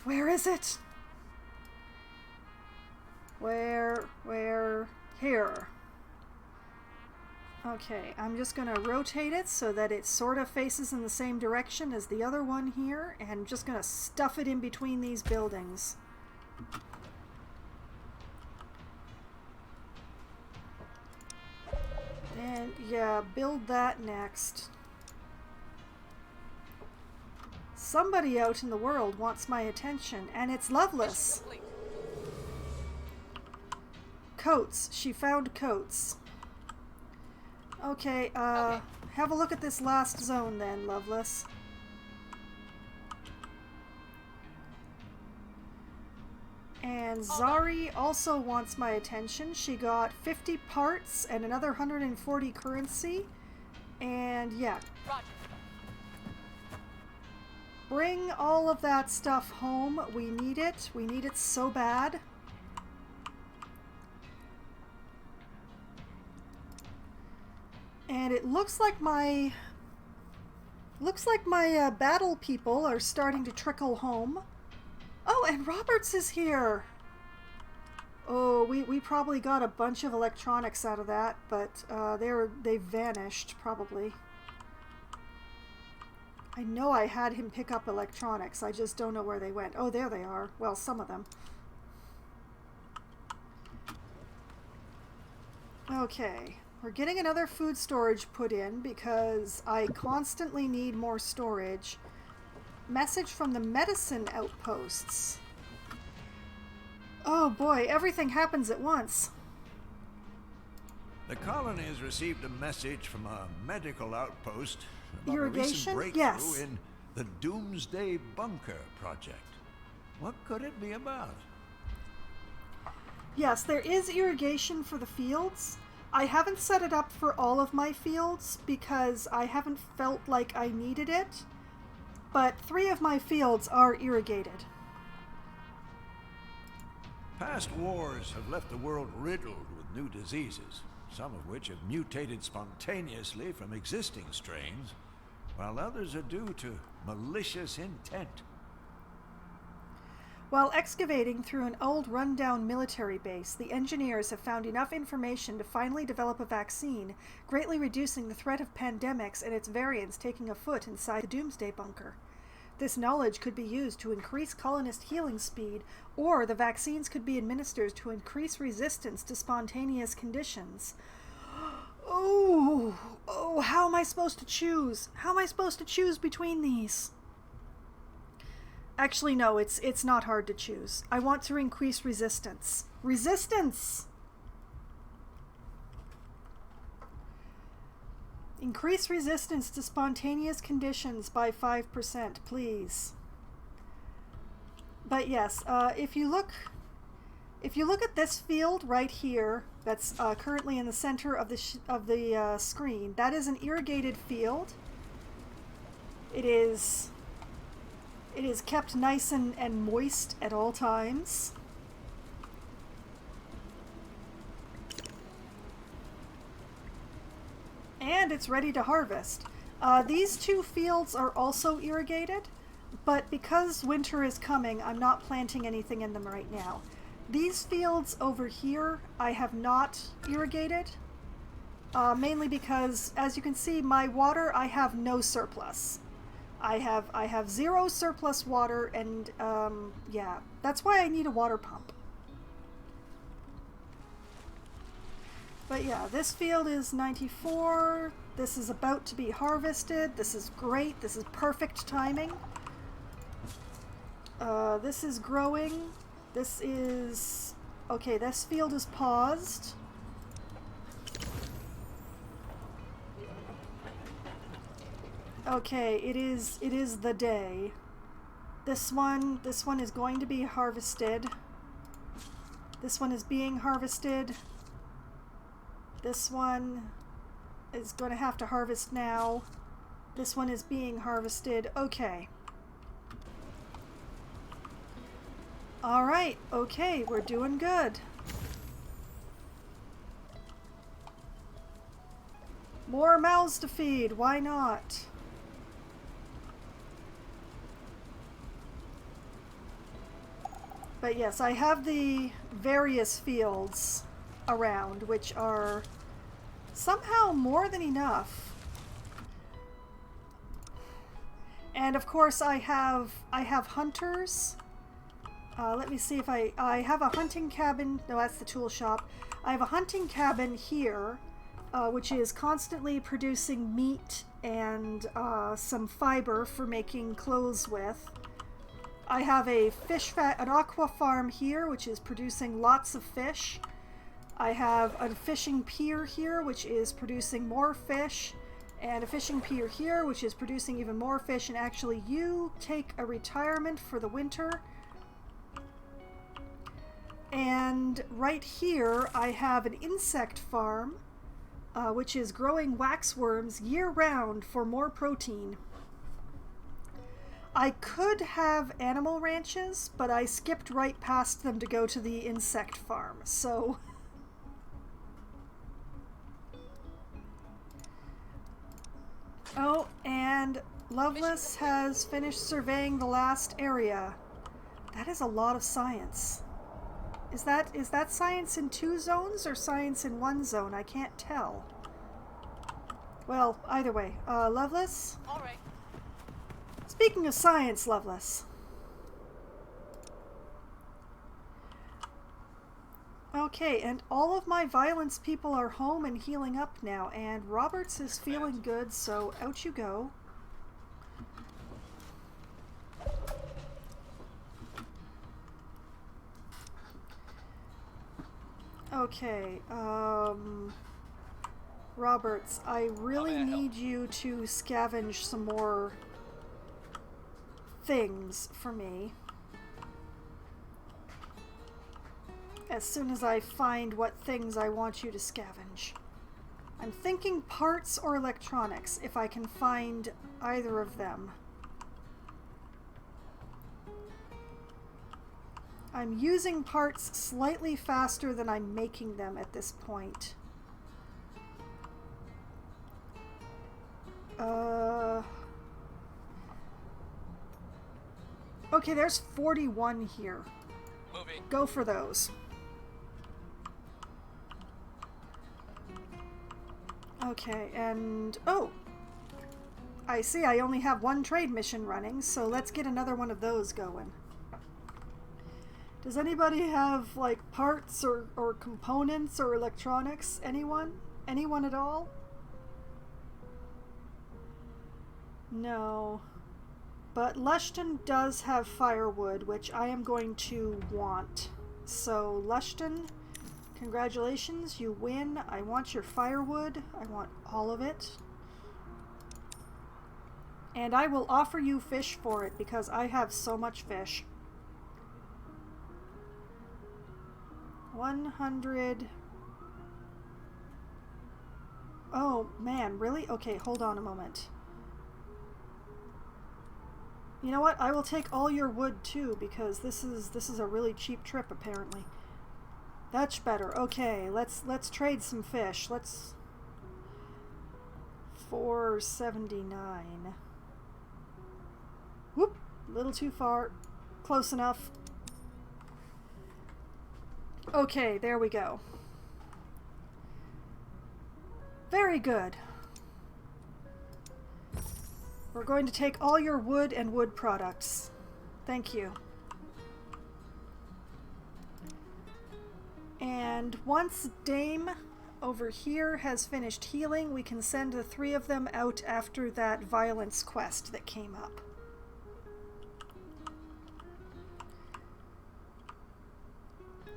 Where is it? Where? Here. Okay, I'm just gonna rotate it so that it sort of faces in the same direction as the other one here, and just gonna stuff it in between these buildings. And yeah, build that next. Somebody out in the world wants my attention, and it's Loveless. Mission complete. Coats. She found coats. Okay, have a look at this last zone then, Loveless. And Zari also wants my attention. She got 50 parts and another 140 currency. And yeah, Roger. bring all of that stuff home. We need it. We need it so bad. And it looks like my battle people are starting to trickle home. Oh, and Roberts is here. Oh, we probably got a bunch of electronics out of that, but they vanished probably. I know I had him pick up electronics. I just don't know where they went. Oh, there they are. Well, some of them. Okay. We're getting another food storage put in because I constantly need more storage. Message from the medicine outposts. Oh boy, everything happens at once. The colony has received a message from a medical outpost about a Irrigation? recent breakthrough Yes. in the Doomsday Bunker project. What could it be about? Yes, there is irrigation for the fields. I haven't set it up for all of my fields because I haven't felt like I needed it, but 3 of my fields are irrigated. Past wars have left the world riddled with new diseases, some of which have mutated spontaneously from existing strains, while others are due to malicious intent. While excavating through an old rundown military base, the engineers have found enough information to finally develop a vaccine, greatly reducing the threat of pandemics and its variants taking a foot inside the Doomsday Bunker. This knowledge could be used to increase colonist healing speed, or the vaccines could be administered to increase resistance to spontaneous conditions. Oh, how am I supposed to choose? How am I supposed to choose between these? Actually, no, it's not hard to choose. I want to increase resistance. Resistance! Increase resistance to spontaneous conditions by 5%, please. But yes, if you look at this field right here, that's currently in the center of the screen, that is an irrigated field. It is kept nice and moist at all times. And it's ready to harvest. These 2 fields are also irrigated, but because winter is coming, I'm not planting anything in them right now. These fields over here, I have not irrigated, mainly because, as you can see, my water, I have no surplus. I have 0 surplus water, and yeah, that's why I need a water pump. But yeah, this field is 94. This is about to be harvested. This is great. This is perfect timing. This is growing. This is... Okay, this field is paused. Okay, it is the day. This one is going to be harvested. This one is being harvested. This one is going to have to harvest now. This one is being harvested. Okay. Alright, okay, we're doing good. More mouths to feed, why not? But yes, I have the various fields around, which are somehow more than enough. And of course I have hunters. Let me see if I have a hunting cabin. No, that's the tool shop. I have a hunting cabin here, which is constantly producing meat and some fiber for making clothes with. I have an aqua farm here, which is producing lots of fish. I have a fishing pier here, which is producing more fish, and a fishing pier here, which is producing even more fish. And actually, you take a retirement for the winter. And right here, I have an insect farm, which is growing waxworms year-round for more protein. I could have animal ranches, but I skipped right past them to go to the insect farm, so... Oh, and Loveless has finished surveying the last area. That is a lot of science. Is that science in 2 zones or science in 1 zone? I can't tell. Well, either way. Loveless? All right. Speaking of science, Loveless. Okay, and all of my violence people are home and healing up now, and Roberts is feeling good, so out you go. Okay, Roberts, I really need you to scavenge some more things for me. As soon as I find what things I want you to scavenge. I'm thinking parts or electronics, if I can find either of them. I'm using parts slightly faster than I'm making them at this point. Okay, there's 41 here. Moving. Go for those. Okay, and... oh! I see I only have 1 trade mission running, so let's get another one of those going. Does anybody have, like, parts or components or electronics? Anyone? Anyone at all? No. But Lushton does have firewood, which I am going to want. So, Lushton, congratulations, you win. I want your firewood. I want all of it. And I will offer you fish for it, because I have so much fish. 100... oh, man, really? Okay, hold on a moment. You know what? I will take all your wood too, because this is a really cheap trip apparently. That's better. Okay, let's trade some fish. Let's 479. Whoop, a little too far. Close enough. Okay, there we go. Very good. We're going to take all your wood and wood products. Thank you. And once Dame over here has finished healing, we can send the 3 of them out after that violence quest that came up.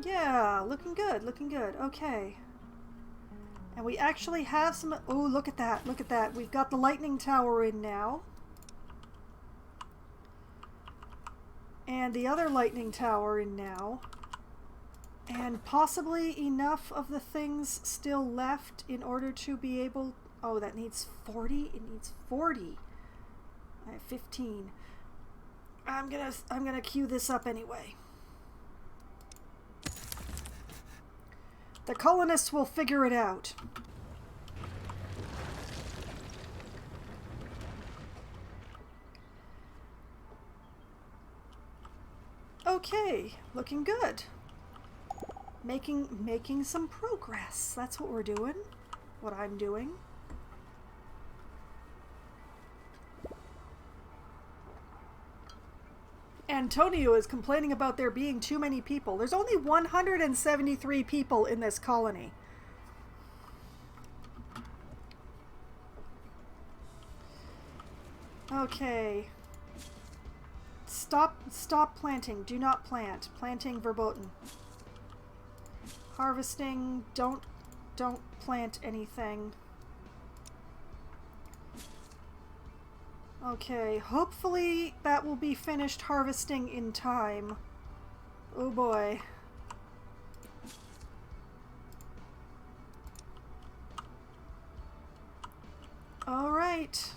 Yeah, looking good, looking good. Okay. And we actually have some... oh, look at that, look at that. We've got the lightning tower in now. And the other lightning tower in now. And possibly enough of the things still left in order to be able... Oh, that needs 40? It needs 40. I have 15. I'm gonna queue this up anyway. The colonists will figure it out. Okay, looking good. Making some progress. That's what we're doing. What I'm doing. Antonio is complaining about there being too many people. There's only 173 people in this colony. Okay. Stop planting. Do not plant. Planting verboten. Harvesting. Don't plant anything. Okay, hopefully that will be finished harvesting in time. Oh boy. Alright.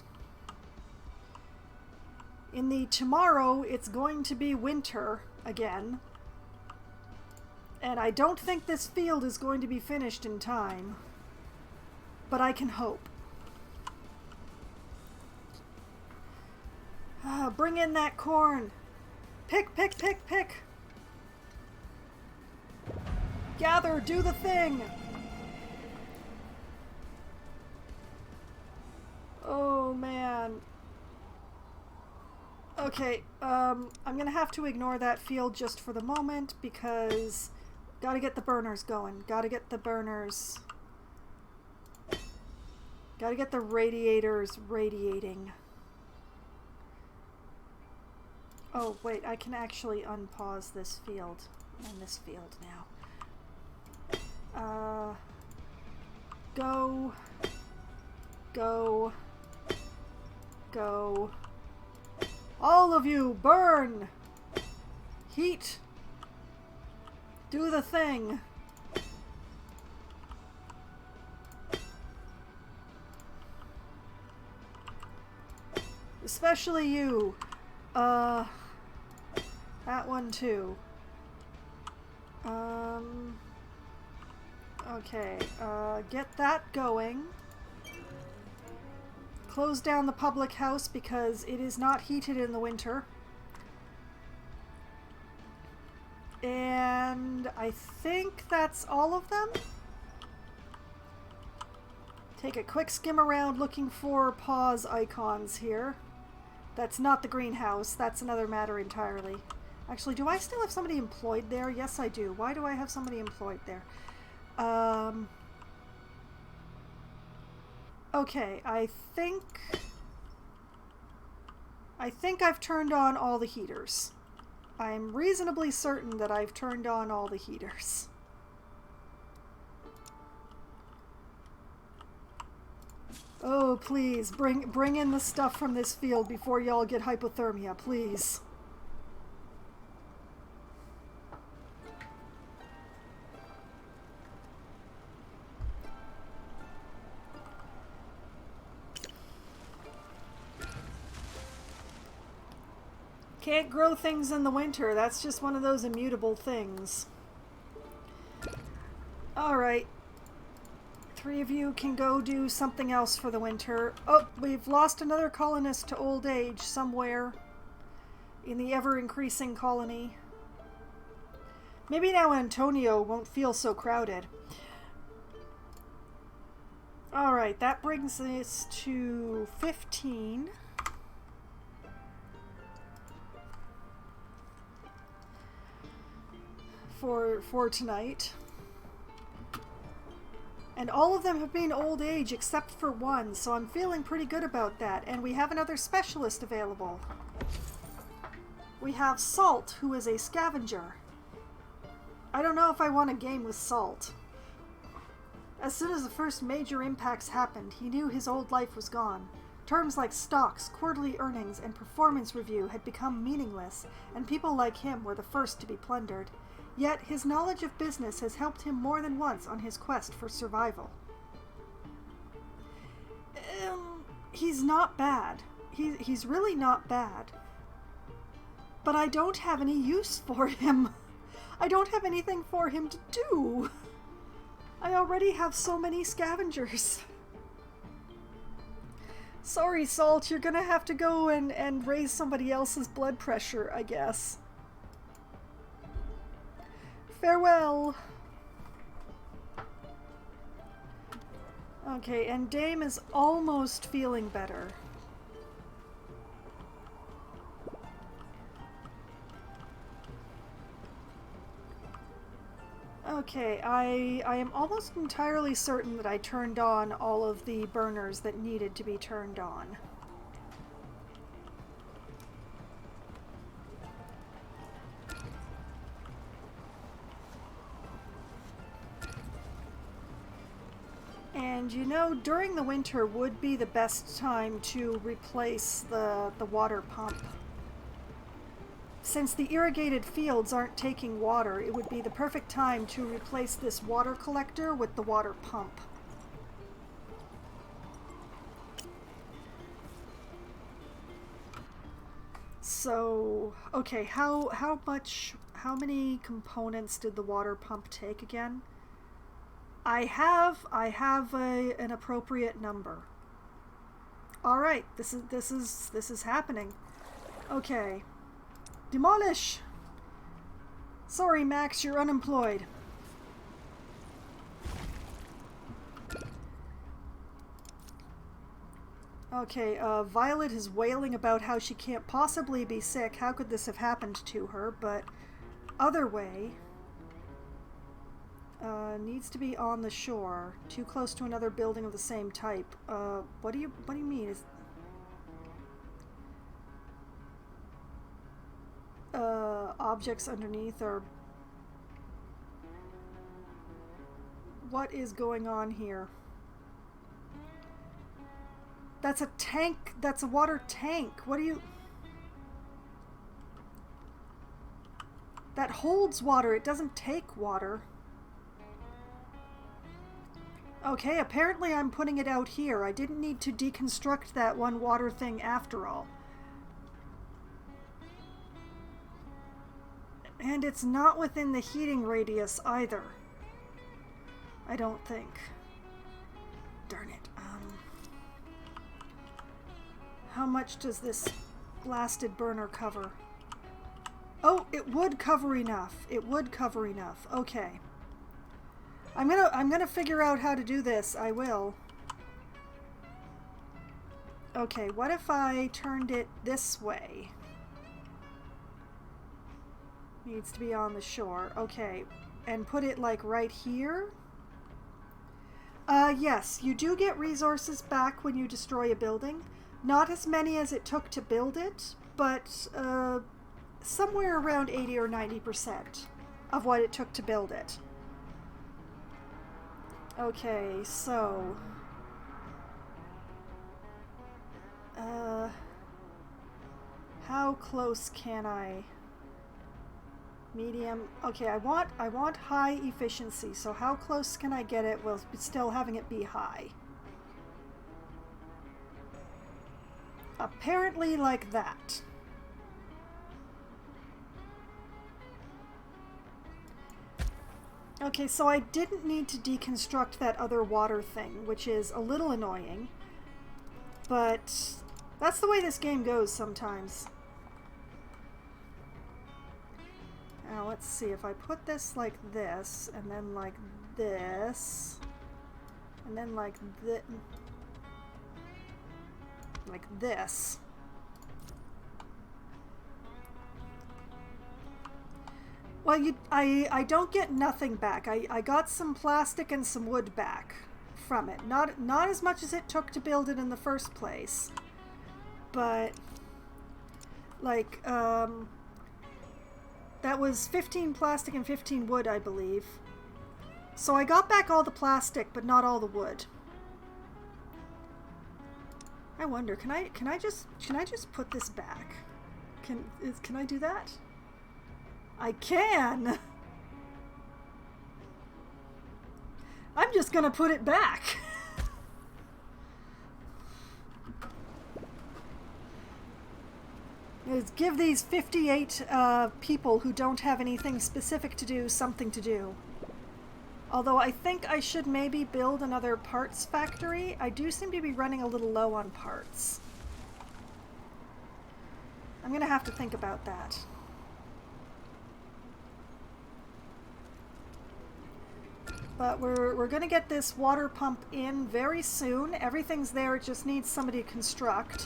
In the tomorrow, it's going to be winter again. And I don't think this field is going to be finished in time. But I can hope. Bring in that corn. Pick, pick, pick, pick. Gather, do the thing. Oh, man. Okay, I'm gonna have to ignore that field just for the moment because gotta get the burners going. Gotta get the burners. Gotta get the radiators radiating. Oh, wait, I can actually unpause this field and this field now. Go. Go. Go. All of you, burn! Heat! Do the thing! Especially you. That one too. Okay, get that going. Close down the public house because it is not heated in the winter. And I think that's all of them. Take a quick skim around looking for pause icons here. That's not the greenhouse. That's another matter entirely. Actually, do I still have somebody employed there? Yes, I do. Why do I have somebody employed there? Okay, I think I've turned on all the heaters. I'm reasonably certain that I've turned on all the heaters. Oh, please, bring in the stuff from this field before y'all get hypothermia, please. Can't grow things in the winter. That's just one of those immutable things. Alright. 3 of you can go do something else for the winter. Oh, we've lost another colonist to old age somewhere in the ever-increasing colony. Maybe now Antonio won't feel so crowded. Alright, that brings us to 15. For tonight. And all of them have been old age except for one, so I'm feeling pretty good about that. And we have another specialist available. We have Salt, who is a scavenger. I don't know if I want a game with Salt. As soon as the first major impacts happened, he knew his old life was gone. Terms like stocks, quarterly earnings, and performance review had become meaningless, and people like him were the first to be plundered. Yet his knowledge of business has helped him more than once on his quest for survival. He's not bad. He's really not bad. But I don't have any use for him. I don't have anything for him to do. I already have so many scavengers. Sorry, Salt, you're gonna have to go and raise somebody else's blood pressure, I guess. Farewell. Okay, and Dame is almost feeling better. Okay, I am almost entirely certain that I turned on all of the burners that needed to be turned on. And you know, during the winter would be the best time to replace the water pump. Since the irrigated fields aren't taking water, it would be the perfect time to replace this water collector with the water pump. So, okay, how many components did the water pump take again? I have an appropriate number. All right, this is happening. Okay. Demolish! Sorry, Max, you're unemployed. Okay, Violet is wailing about how she can't possibly be sick. How could this have happened to her? But other way, needs to be on the shore, too close to another building of the same type. What do you mean? Is objects underneath, or what is going on here? That's a tank. That's a water tank. What do you... That holds water. It doesn't take water. Okay, apparently I'm putting it out here. I didn't need to deconstruct that one water thing after all. And it's not within the heating radius either. I don't think. Darn it. How much does this blasted burner cover? Oh, it would cover enough. It would cover enough. Okay. I'm gonna figure out how to do this. I will. Okay, what if I turned it this way? Needs to be on the shore. Okay. And put it like right here? Yes, you do get resources back when you destroy a building. Not as many as it took to build it, but somewhere around 80 or 90% of what it took to build it. Okay, so... how close can I... Medium. Okay, I want high efficiency, so how close can I get it while still having it be high? Apparently like that. Okay, so I didn't need to deconstruct that other water thing, which is a little annoying, but that's the way this game goes sometimes. Now let's see, if I put this like this, and then like this, and then like this, like this. Well, I don't get nothing back. I got some plastic and some wood back from it. Not as much as it took to build it in the first place, but like that was 15 plastic and 15 wood, I believe. So I got back all the plastic, but not all the wood. I wonder, can I just put this back? Can I do that? I can. I'm just gonna put it back. Is give these 58 people who don't have anything specific to do something to do. Although I think I should maybe build another parts factory. I do seem to be running a little low on parts. I'm going to have to think about that. But we're going to get this water pump in very soon. Everything's there, it just needs somebody to construct.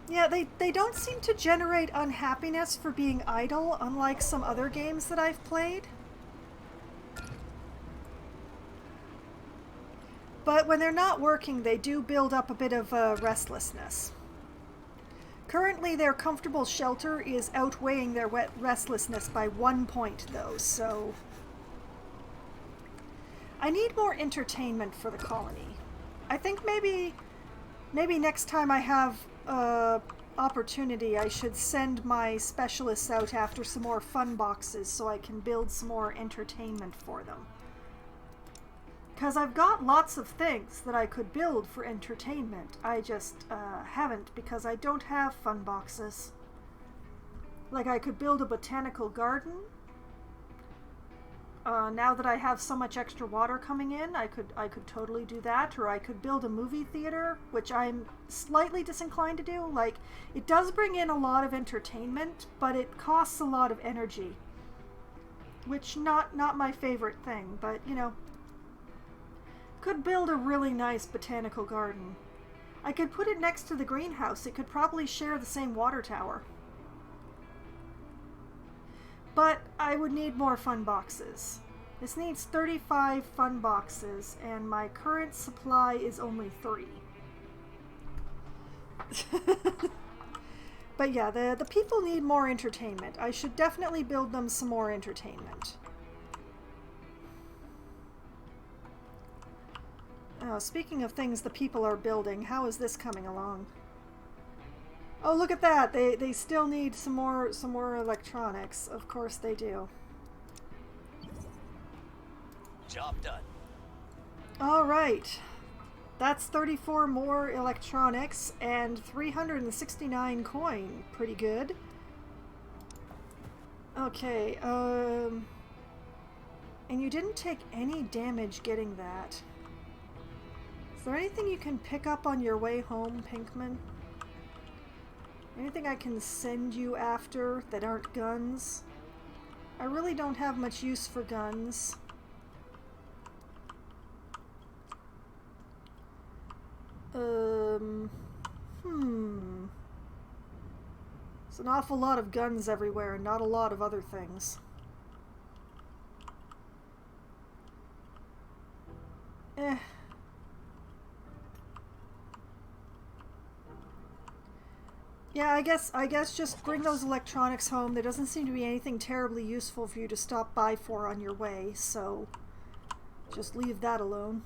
Yeah, they don't seem to generate unhappiness for being idle, unlike some other games that I've played. But when they're not working, they do build up a bit of restlessness. Currently, their comfortable shelter is outweighing their restlessness by 1 point, though, so... I need more entertainment for the colony. I think maybe next time I have opportunity, I should send my specialists out after some more fun boxes so I can build some more entertainment for them. Because I've got lots of things that I could build for entertainment. I just haven't because I don't have fun boxes. Like I could build a botanical garden. Now that I have so much extra water coming in, I could totally do that. Or I could build a movie theater, which I'm slightly disinclined to do. Like, it does bring in a lot of entertainment, but it costs a lot of energy. Which, not my favorite thing, but, you know. Could build a really nice botanical garden. I could put it next to the greenhouse. It could probably share the same water tower. But I would need more fun boxes. This needs 35 fun boxes, and my current supply is only 3. But yeah, the people need more entertainment. I should definitely build them some more entertainment. Speaking of things the people are building, how is this coming along? Oh, look at that! They still need some more electronics. Of course they do. Job done. All right, that's 34 more electronics and 369 coin. Pretty good. Okay. And you didn't take any damage getting that. Is there anything you can pick up on your way home, Pinkman? Anything I can send you after that aren't guns? I really don't have much use for guns. It's an awful lot of guns everywhere and not a lot of other things. Yeah, I guess just bring those electronics home. There doesn't seem to be anything terribly useful for you to stop by for on your way, so just leave that alone.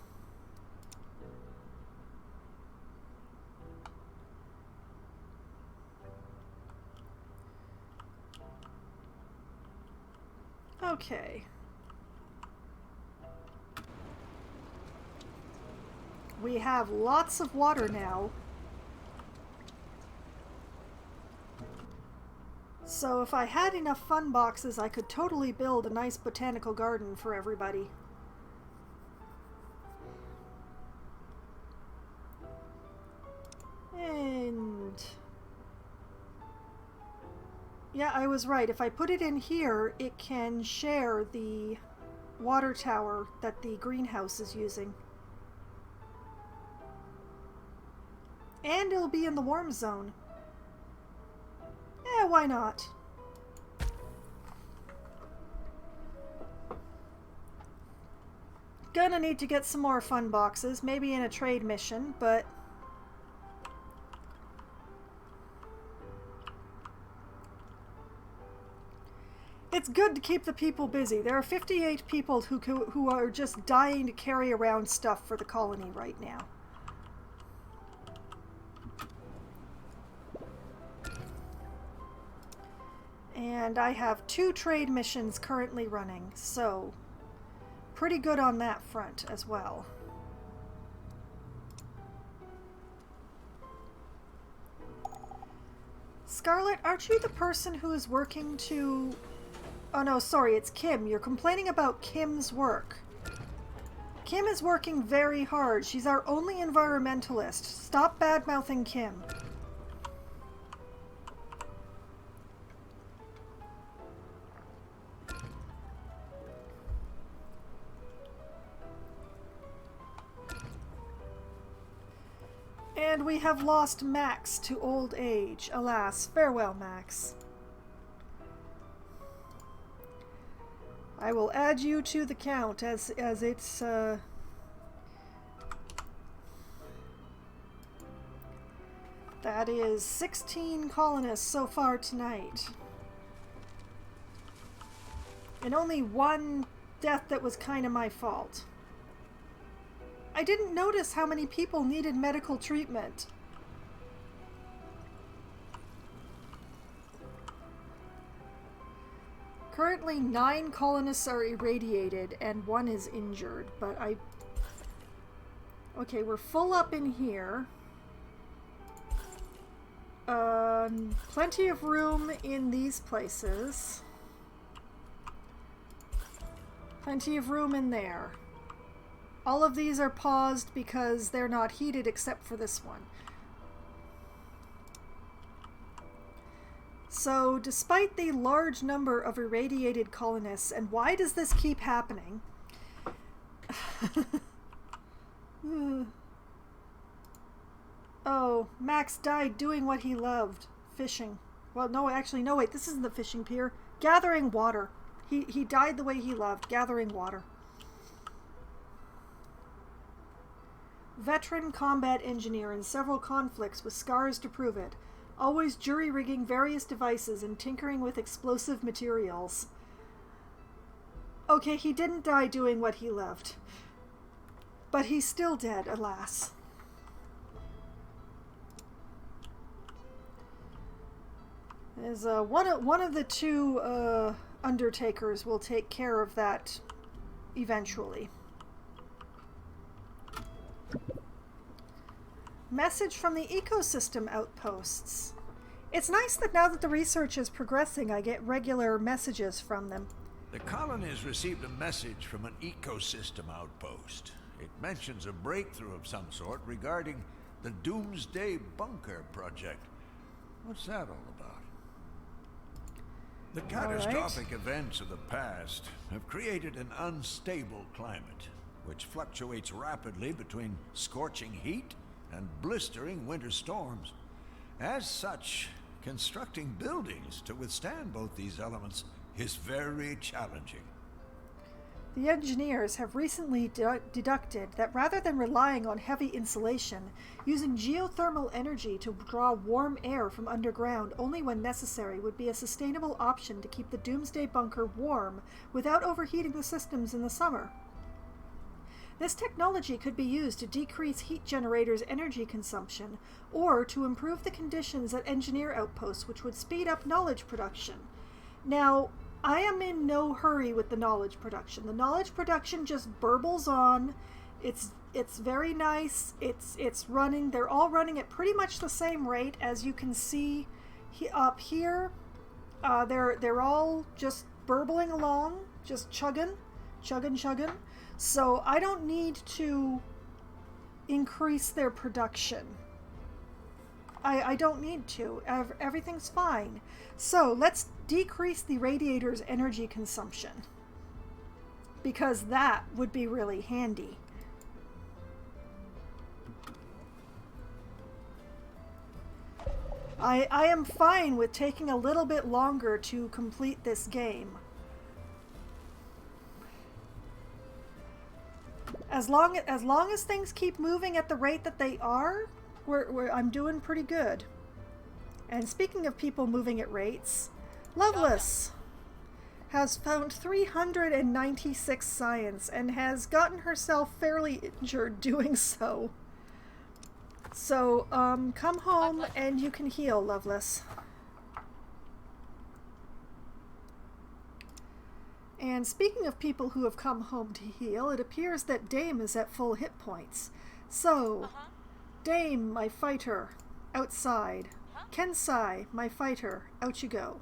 Okay. We have lots of water now. So if I had enough fun boxes, I could totally build a nice botanical garden for everybody. And... yeah, I was right. If I put it in here, it can share the water tower that the greenhouse is using. And it'll be in the warm zone. Yeah, why not? Gonna need to get some more fun boxes, maybe in a trade mission, but... it's good to keep the people busy. There are 58 people who are just dying to carry around stuff for the colony right now. And I have 2 trade missions currently running, so pretty good on that front as well. Scarlet, aren't you the person who is working to... Oh no, sorry, it's Kim. You're complaining about Kim's work. Kim is working very hard. She's our only environmentalist. Stop bad-mouthing Kim. And we have lost Max to old age. Alas, farewell, Max. I will add you to the count as it's that is 16 colonists so far tonight. And only one death that was kind of my fault. I didn't notice how many people needed medical treatment. Currently 9 colonists are irradiated and 1 is injured, but okay, we're full up in here. Plenty of room in these places. Plenty of room in there. All of these are paused because they're not heated except for this one. So, despite the large number of irradiated colonists, and why does this keep happening? Oh, Max died doing what he loved. Fishing. Well, no, actually, no, wait, this isn't the fishing pier. Gathering water. He died the way he loved, gathering water. Veteran combat engineer in several conflicts with scars to prove it. Always jury-rigging various devices and tinkering with explosive materials. Okay, he didn't die doing what he loved. But he's still dead, alas. There's one of the two undertakers will take care of that eventually. Message from the ecosystem outposts. It's nice that now that the research is progressing, I get regular messages from them. The colonies received a message from an ecosystem outpost. It mentions a breakthrough of some sort regarding the Doomsday Bunker project. What's that all about? The catastrophic events of the past have created an unstable climate, which fluctuates rapidly between scorching heat and blistering winter storms. As such, constructing buildings to withstand both these elements is very challenging. The engineers have recently deducted that rather than relying on heavy insulation, using geothermal energy to draw warm air from underground only when necessary would be a sustainable option to keep the Doomsday Bunker warm without overheating the systems in the summer. This technology could be used to decrease heat generators' energy consumption, or to improve the conditions at engineer outposts, which would speed up knowledge production. Now, I am in no hurry with the knowledge production. The knowledge production just burbles on. It's very nice. It's running. They're all running at pretty much the same rate, as you can see up here. They're all just burbling along, just chugging. So I don't need to increase their production. I don't need to. Everything's fine. So let's decrease the radiator's energy consumption, because that would be really handy. I am fine with taking a little bit longer to complete this game. As long as things keep moving at the rate that they are, I'm doing pretty good. And speaking of people moving at rates, Loveless has found 396 science and has gotten herself fairly injured doing so. So, come home and you can heal, Loveless. And speaking of people who have come home to heal, it appears that Dame is at full hit points. So, Dame, my fighter, outside. Huh? Kensai, my fighter, out you go.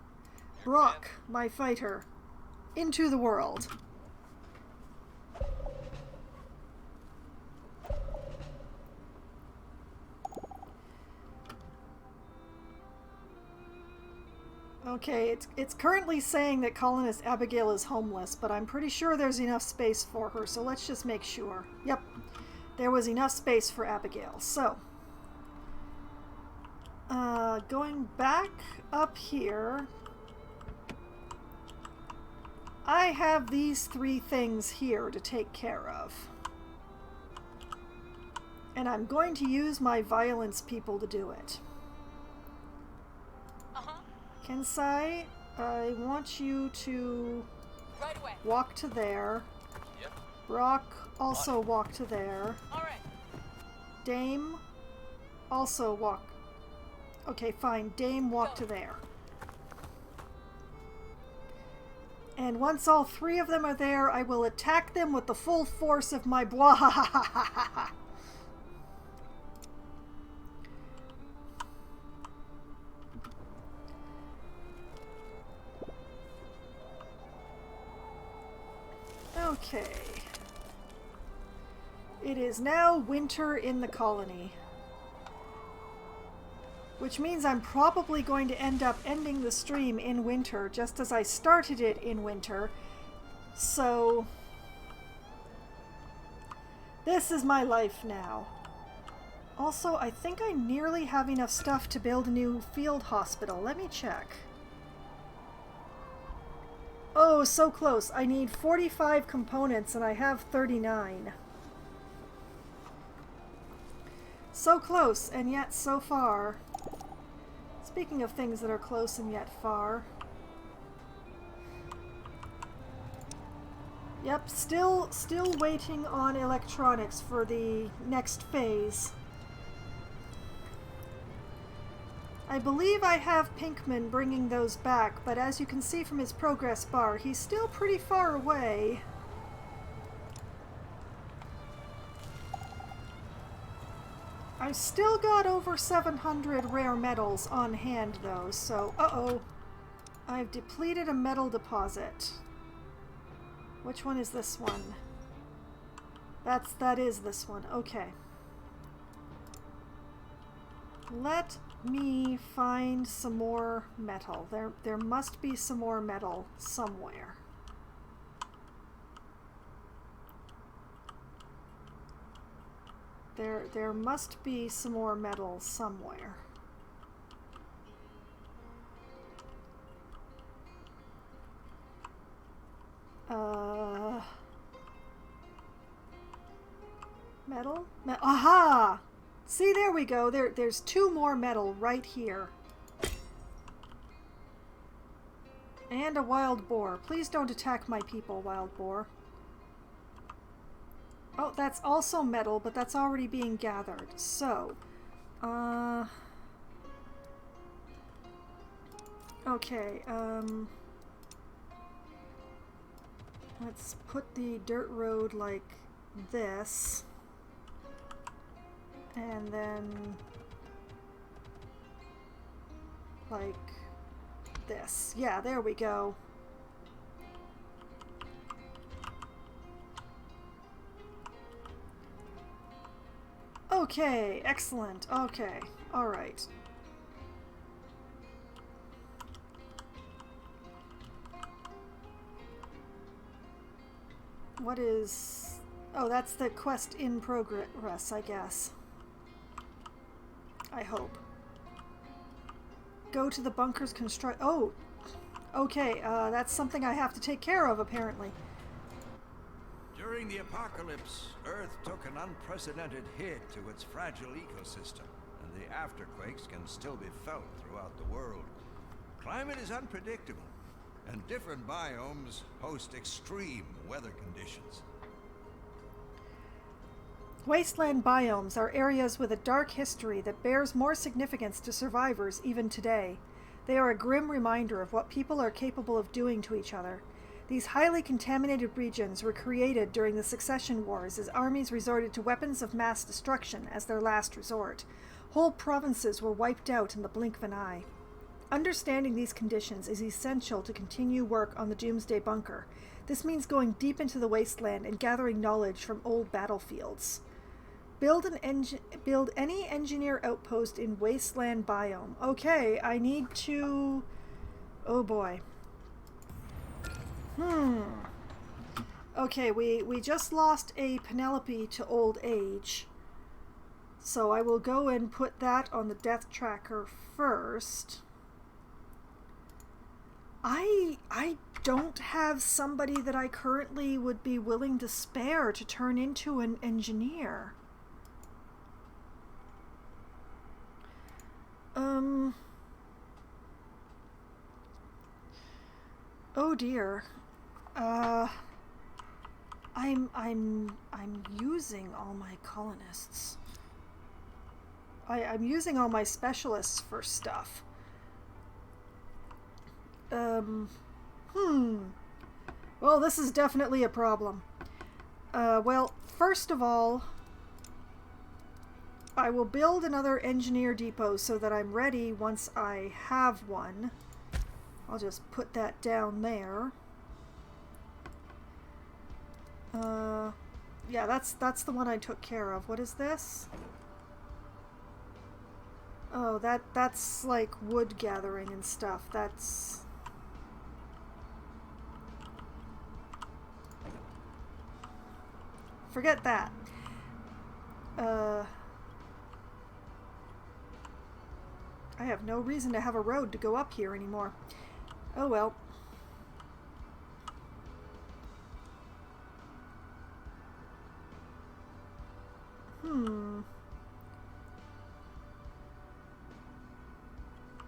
Brock, my fighter, into the world. Okay, it's currently saying that colonist Abigail is homeless, but I'm pretty sure there's enough space for her, so let's just make sure. Yep, there was enough space for Abigail. So, going back up here, I have these 3 things here to take care of. And I'm going to use my violence people to do it. Kensai, I want you to Right away. walk to there. Yep. Brock, also walk to there. All right. Dame, also walk. Okay, fine. Dame, walk to there. And once all 3 of them are there, I will attack them with the full force of my blah. Okay. It is now winter in the colony. Which means I'm probably going to end up ending the stream in winter, just as I started it in winter. So, this is my life now. Also, I think I nearly have enough stuff to build a new field hospital. Let me check. Oh, so close. I need 45 components and I have 39. So close and yet so far. Speaking of things that are close and yet far. Yep, still waiting on electronics for the next phase. I believe I have Pinkman bringing those back, but as you can see from his progress bar, he's still pretty far away. I've still got over 700 rare metals on hand though, so uh-oh. I've depleted a metal deposit. Which one is this one? That is this one. Okay. Let me find some more metal. There must be some more metal somewhere. There must be some more metal somewhere. Metal? Aha! See, there we go. There's 2 more metal right here. And a wild boar. Please don't attack my people, wild boar. Oh, that's also metal, but that's already being gathered. So, okay, let's put the dirt road like this. And then like this. Yeah, there we go. Okay, excellent. Okay, all right. What is... Oh, that's the quest in progress, I guess. I hope. Go to the bunker's construct... Oh! Okay, that's something I have to take care of, apparently. During the apocalypse, Earth took an unprecedented hit to its fragile ecosystem, and the afterquakes can still be felt throughout the world. Climate is unpredictable, and different biomes host extreme weather conditions. Wasteland biomes are areas with a dark history that bears more significance to survivors even today. They are a grim reminder of what people are capable of doing to each other. These highly contaminated regions were created during the Succession Wars as armies resorted to weapons of mass destruction as their last resort. Whole provinces were wiped out in the blink of an eye. Understanding these conditions is essential to continue work on the Doomsday Bunker. This means going deep into the wasteland and gathering knowledge from old battlefields. Build any engineer outpost in wasteland biome. Okay, I need to... Oh boy. Okay, we just lost a Penelope to old age. So I will go and put that on the death tracker first. I don't have somebody that I currently would be willing to spare to turn into an engineer. Oh dear. I'm using all my colonists. I'm using all my specialists for stuff. Well, this is definitely a problem. Well, first of all, I will build another engineer depot so that I'm ready once I have one. I'll just put that down there. Yeah, that's the one I took care of. What is this? Oh, that's like wood gathering and stuff. That's... Forget that. I have no reason to have a road to go up here anymore. Oh well.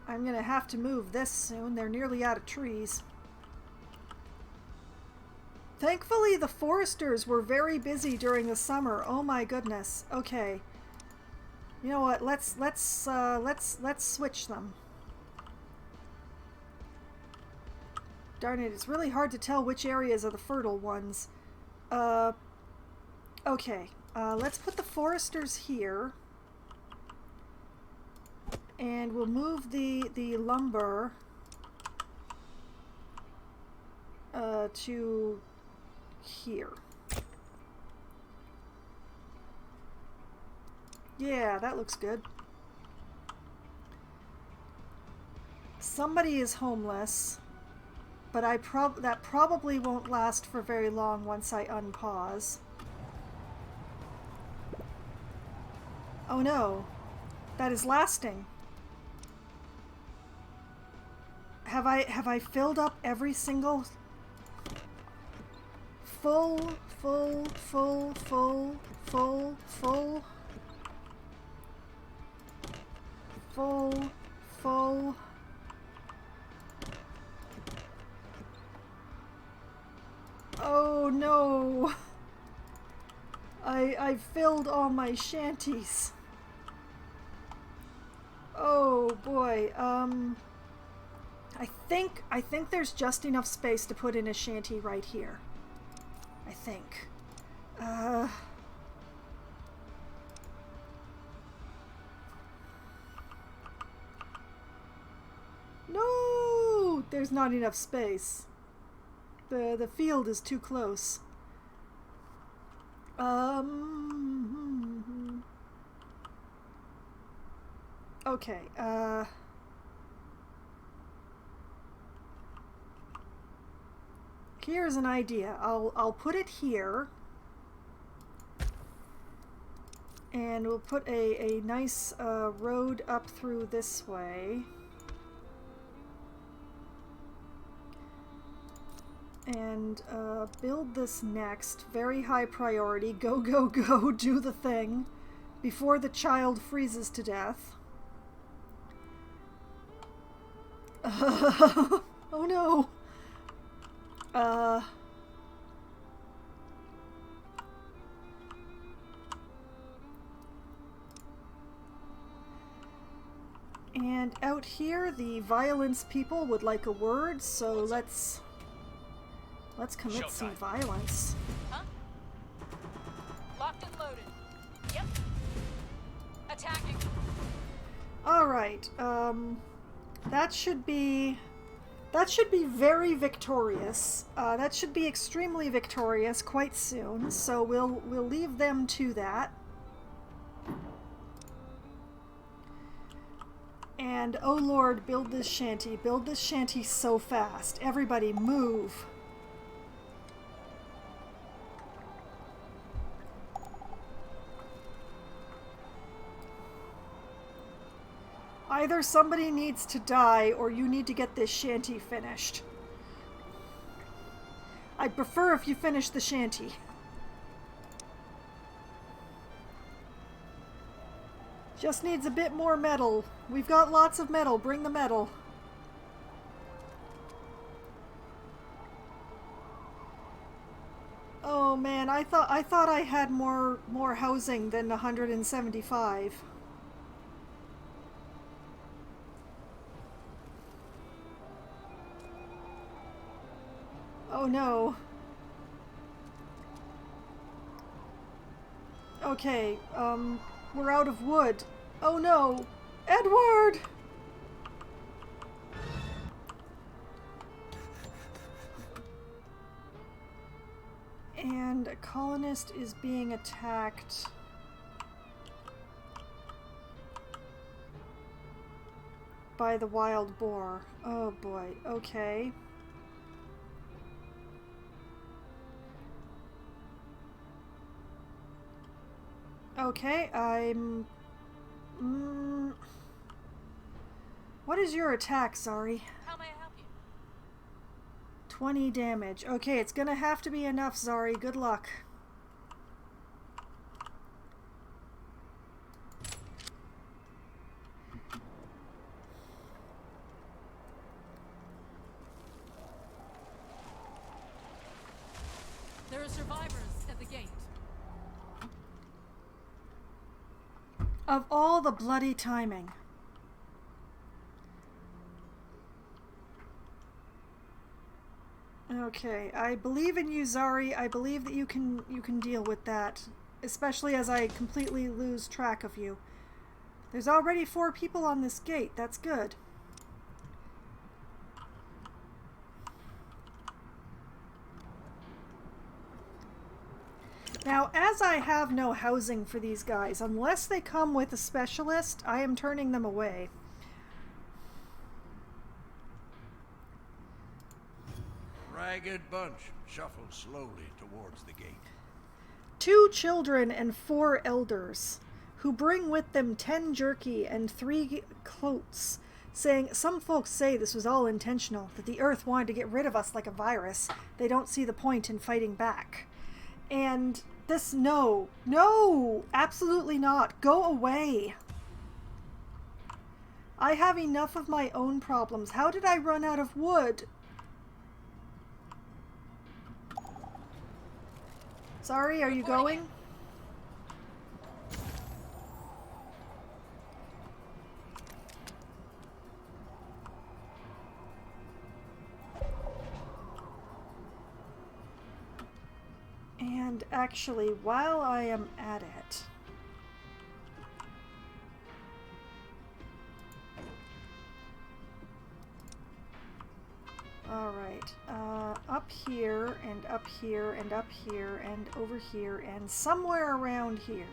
I'm gonna have to move this soon. They're nearly out of trees. Thankfully, the foresters were very busy during the summer. Oh my goodness. Okay. You know what? Let's switch them. Darn it! It's really hard to tell which areas are the fertile ones. Okay. Let's put the foresters here. And we'll move the lumber to here. Yeah, that looks good. Somebody is homeless, but that probably won't last for very long once I unpause. Oh no, that is lasting. Have I filled up every single full. Oh no! I filled all my shanties. Oh boy. I think there's just enough space to put in a shanty right here. I think. No! There's not enough space. The field is too close. Okay, here's an idea. I'll put it here. And we'll put a nice road up through this way. And build this next. Very high priority. Go, go, go. Do the thing. Before the child freezes to death. Oh no. And out here, the violence people would like a word, so let's commit some violence. Huh? Locked and loaded. Yep. Attacking. Alright, that should be very victorious. That should be extremely victorious quite soon, so we'll leave them to that. And oh lord, build this shanty. Build this shanty so fast. Everybody move. Either somebody needs to die or you need to get this shanty finished. I'd prefer if you finish the shanty. Just needs a bit more metal. We've got lots of metal. Bring the metal. Oh man, I thought I had more housing than 175. Oh no. Okay, we're out of wood. Oh no! Edward! And a colonist is being attacked. By the wild boar. Oh boy, okay. Okay, I'm... What is your attack, Zari? How may I help you? 20 damage. Okay, it's gonna have to be enough, Zari. Good luck. There are survivors at the gate. Of all the bloody timing. Okay, I believe in you, Zari. I believe that you can deal with that, especially as I completely lose track of you. There's already 4 people on this gate. That's good. Now, as I have no housing for these guys, unless they come with a specialist, I am turning them away. Ragged bunch shuffles slowly towards the gate. 2 children and 4 elders, who bring with them 10 jerky and 3 cloaks, saying, some folks say this was all intentional, that the Earth wanted to get rid of us like a virus. They don't see the point in fighting back. And this, no, absolutely not. Go away. I have enough of my own problems. How did I run out of wood? Sorry, are you going? And actually, while I am at it, alright, up here, and up here, and up here, and over here, and somewhere around here.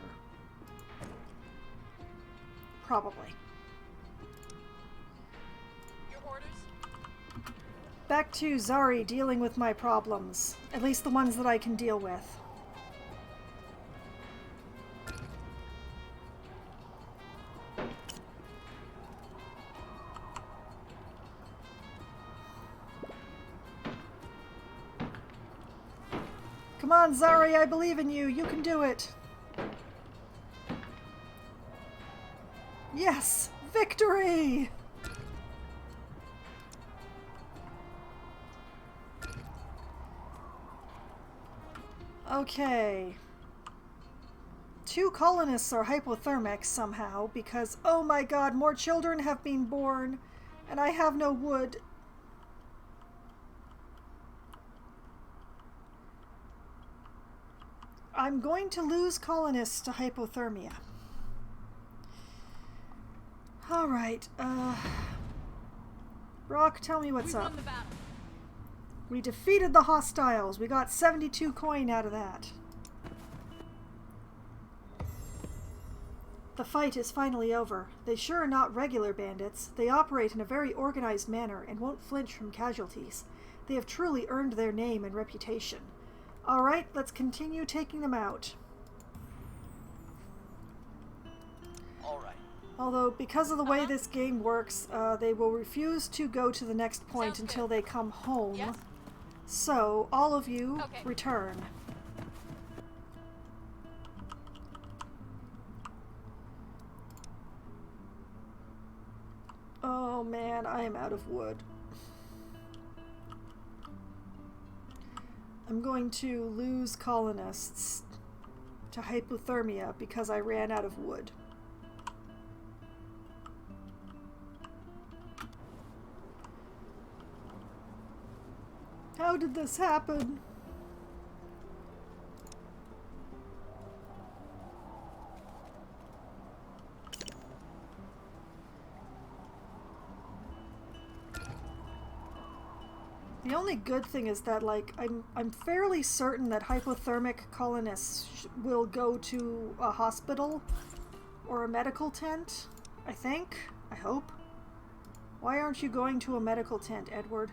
Probably. Your orders? Back to Zari dealing with my problems. At least the ones that I can deal with. Come on, Zari, I believe in you. You can do it. Yes! Victory! Okay. 2 colonists are hypothermic somehow because, oh my god, more children have been born and I have no wood. I'm going to lose colonists to hypothermia. Alright, Brock, tell me what's We up. won the battle. We defeated the hostiles. We got 72 coin out of that. The fight is finally over. They sure are not regular bandits. They operate in a very organized manner and won't flinch from casualties. They have truly earned their name and reputation. Alright, let's continue taking them out. Alright. Although, because of the way this game works, they will refuse to go to the next point Sounds until good. they come home. Yes? So, all of you, Okay. return. Oh man, I am out of wood. I'm going to lose colonists to hypothermia because I ran out of wood. How did this happen? The only good thing is that, like, I'm fairly certain that hypothermic colonists will go to a hospital or a medical tent. I think. I hope. Why aren't you going to a medical tent, Edward?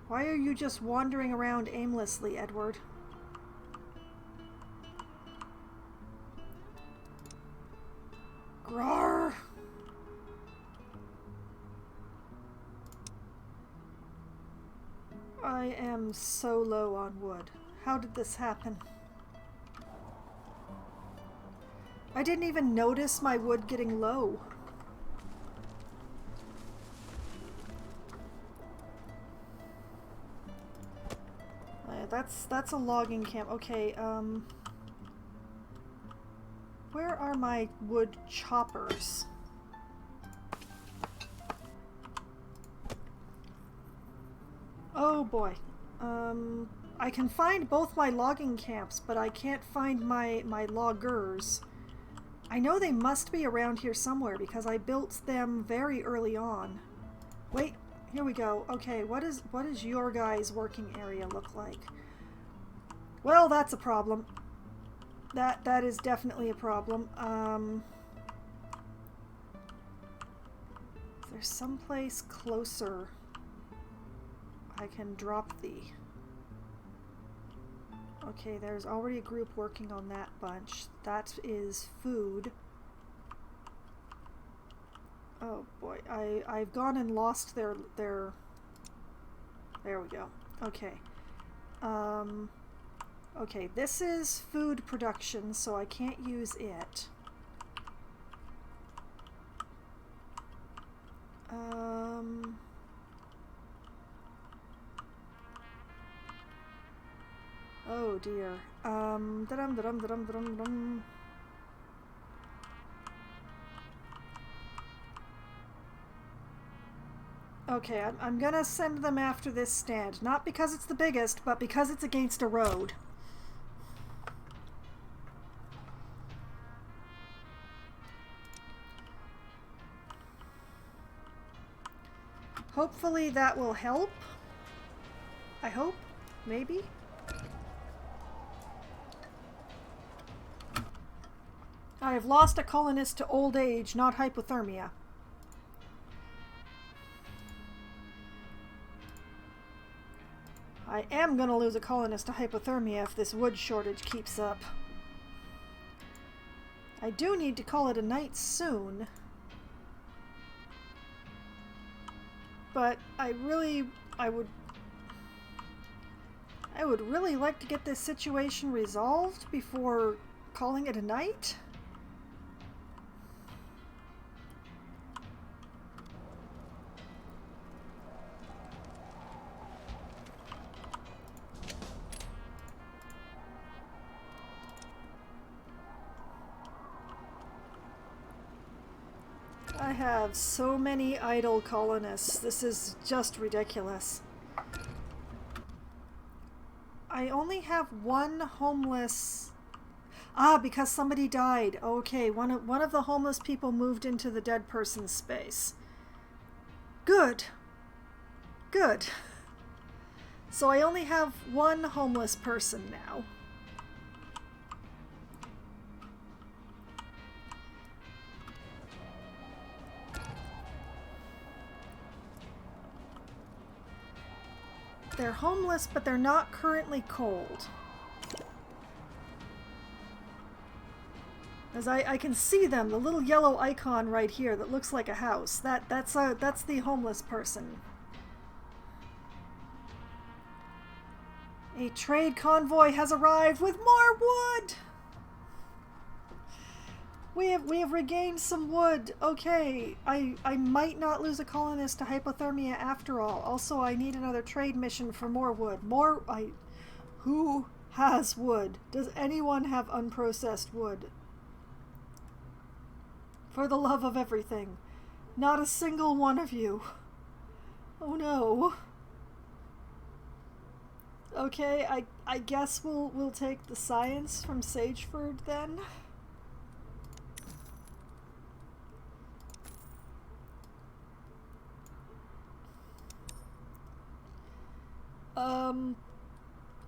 Why are you just wandering around aimlessly, Edward? Grar! I am so low on wood. How did this happen? I didn't even notice my wood getting low. That's a logging camp. Okay, where are my wood choppers? Oh boy. I can find both my logging camps, but I can't find my loggers. I know they must be around here somewhere because I built them very early on. Wait, here we go. Okay, what is your guys' working area look like? Well, that's a problem. That is definitely a problem. Is there someplace closer I can drop thee? Okay, there's already a group working on that bunch. That is food. Oh boy, I've gone and lost their there we go. Okay. Okay, this is food production, so I can't use it. Oh dear. Da-dum. Okay, I'm gonna send them after this stand. Not because it's the biggest, but because it's against a road. Hopefully that will help. I hope. Maybe. I have lost a colonist to old age, not hypothermia. I am gonna lose a colonist to hypothermia if this wood shortage keeps up. I do need to call it a night soon. But I would really like to get this situation resolved before calling it a night. I have so many idle colonists. This is just ridiculous. I only have one homeless... Ah, because somebody died. Okay, one of the homeless people moved into the dead person's space. Good. Good. So I only have one homeless person now. They're homeless, but they're not currently cold. As I can see them, the little yellow icon right here that looks like a house. That's the homeless person. A trade convoy has arrived with more wood. We have regained some wood. Okay, I might not lose a colonist to hypothermia after all. Also, I need another trade mission for more wood. Who has wood? Does anyone have unprocessed wood? For the love of everything. Not a single one of you. Oh no. Okay, I guess we'll take the science from Sageford then.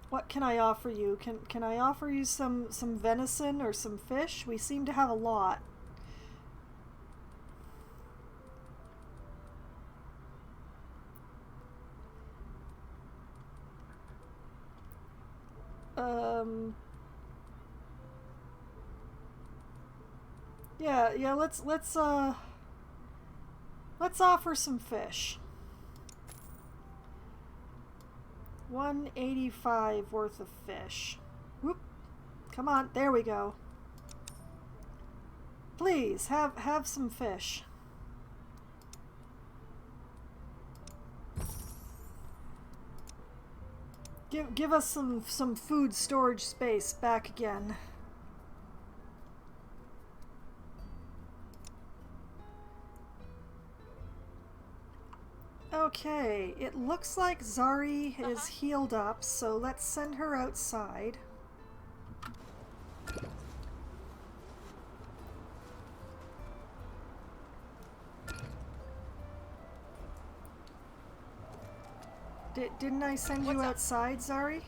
What can I offer you? Can I offer you some venison or some fish? We seem to have a lot. Yeah, let's offer some fish. 185 worth of fish. Whoop. Come on, there we go. Please, have some fish. Give us some food storage space back again. Okay, it looks like Zari is healed up, so let's send her outside. Didn't I send you outside, Zari?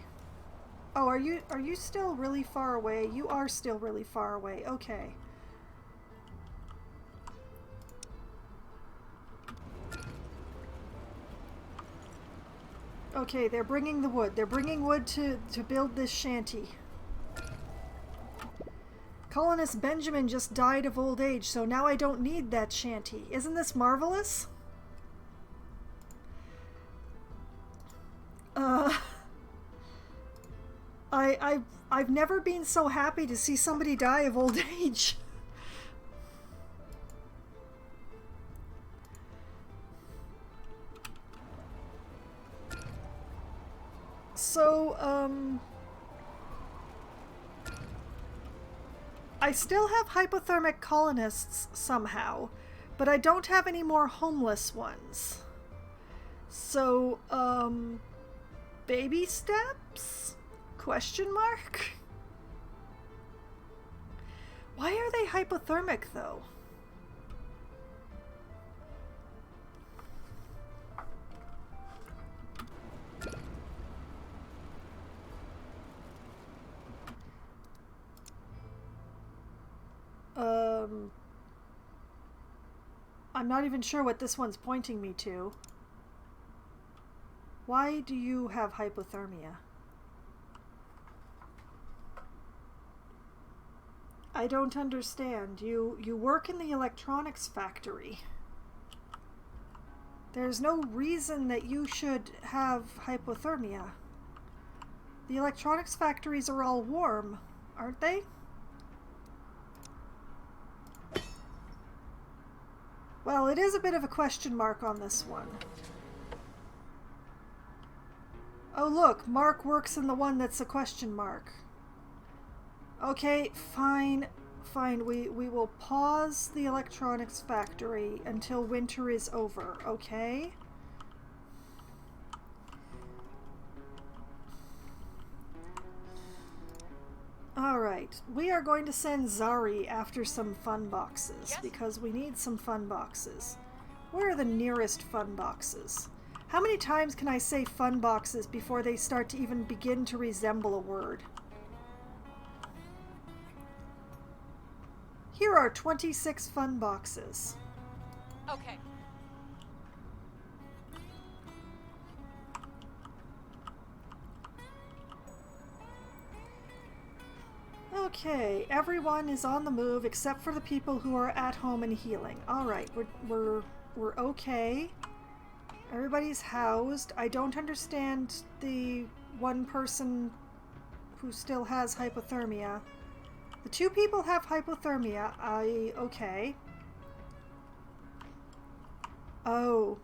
Oh, are you still really far away? You are still really far away. Okay. Okay, they're bringing the wood. They're bringing wood to build this shanty. Colonist Benjamin just died of old age, so now I don't need that shanty. Isn't this marvelous? I've never been so happy to see somebody die of old age. So, I still have hypothermic colonists somehow, but I don't have any more homeless ones. So, baby steps? Question mark? Why are they hypothermic though? I'm not even sure what this one's pointing me to. Why do you have hypothermia? I don't understand. You work in the electronics factory. There's no reason that you should have hypothermia. The electronics factories are all warm, aren't they? Well, it is a bit of a question mark on this one. Oh look, Mark works in the one that's a question mark. Okay, fine. We will pause the electronics factory until winter is over, okay? Alright, we are going to send Zari after some fun boxes, Yes? because we need some fun boxes. Where are the nearest fun boxes? How many times can I say fun boxes before they start to even begin to resemble a word? Here are 26 fun boxes. Okay. Okay, everyone is on the move except for the people who are at home and healing. Alright, we're okay. Everybody's housed. I don't understand the one person who still has hypothermia. The two people have hypothermia. Okay. Oh.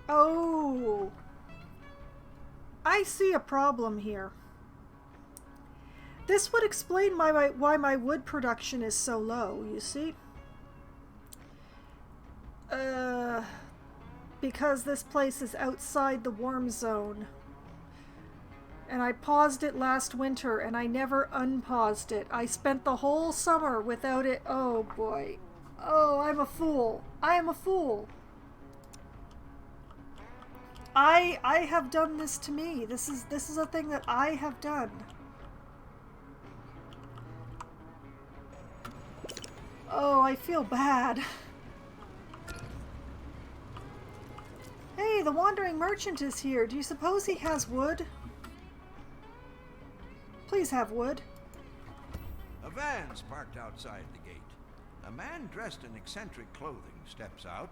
Oh. I see a problem here. This would explain why my wood production is so low, you see? Because this place is outside the warm zone. And I paused it last winter, and I never unpaused it. I spent the whole summer without it. Oh, boy. Oh, I'm a fool. I am a fool. I have done this to me. This is a thing that I have done. Oh, I feel bad. Hey, the wandering merchant is here. Do you suppose he has wood? Please have wood. A van's parked outside the gate. A man dressed in eccentric clothing steps out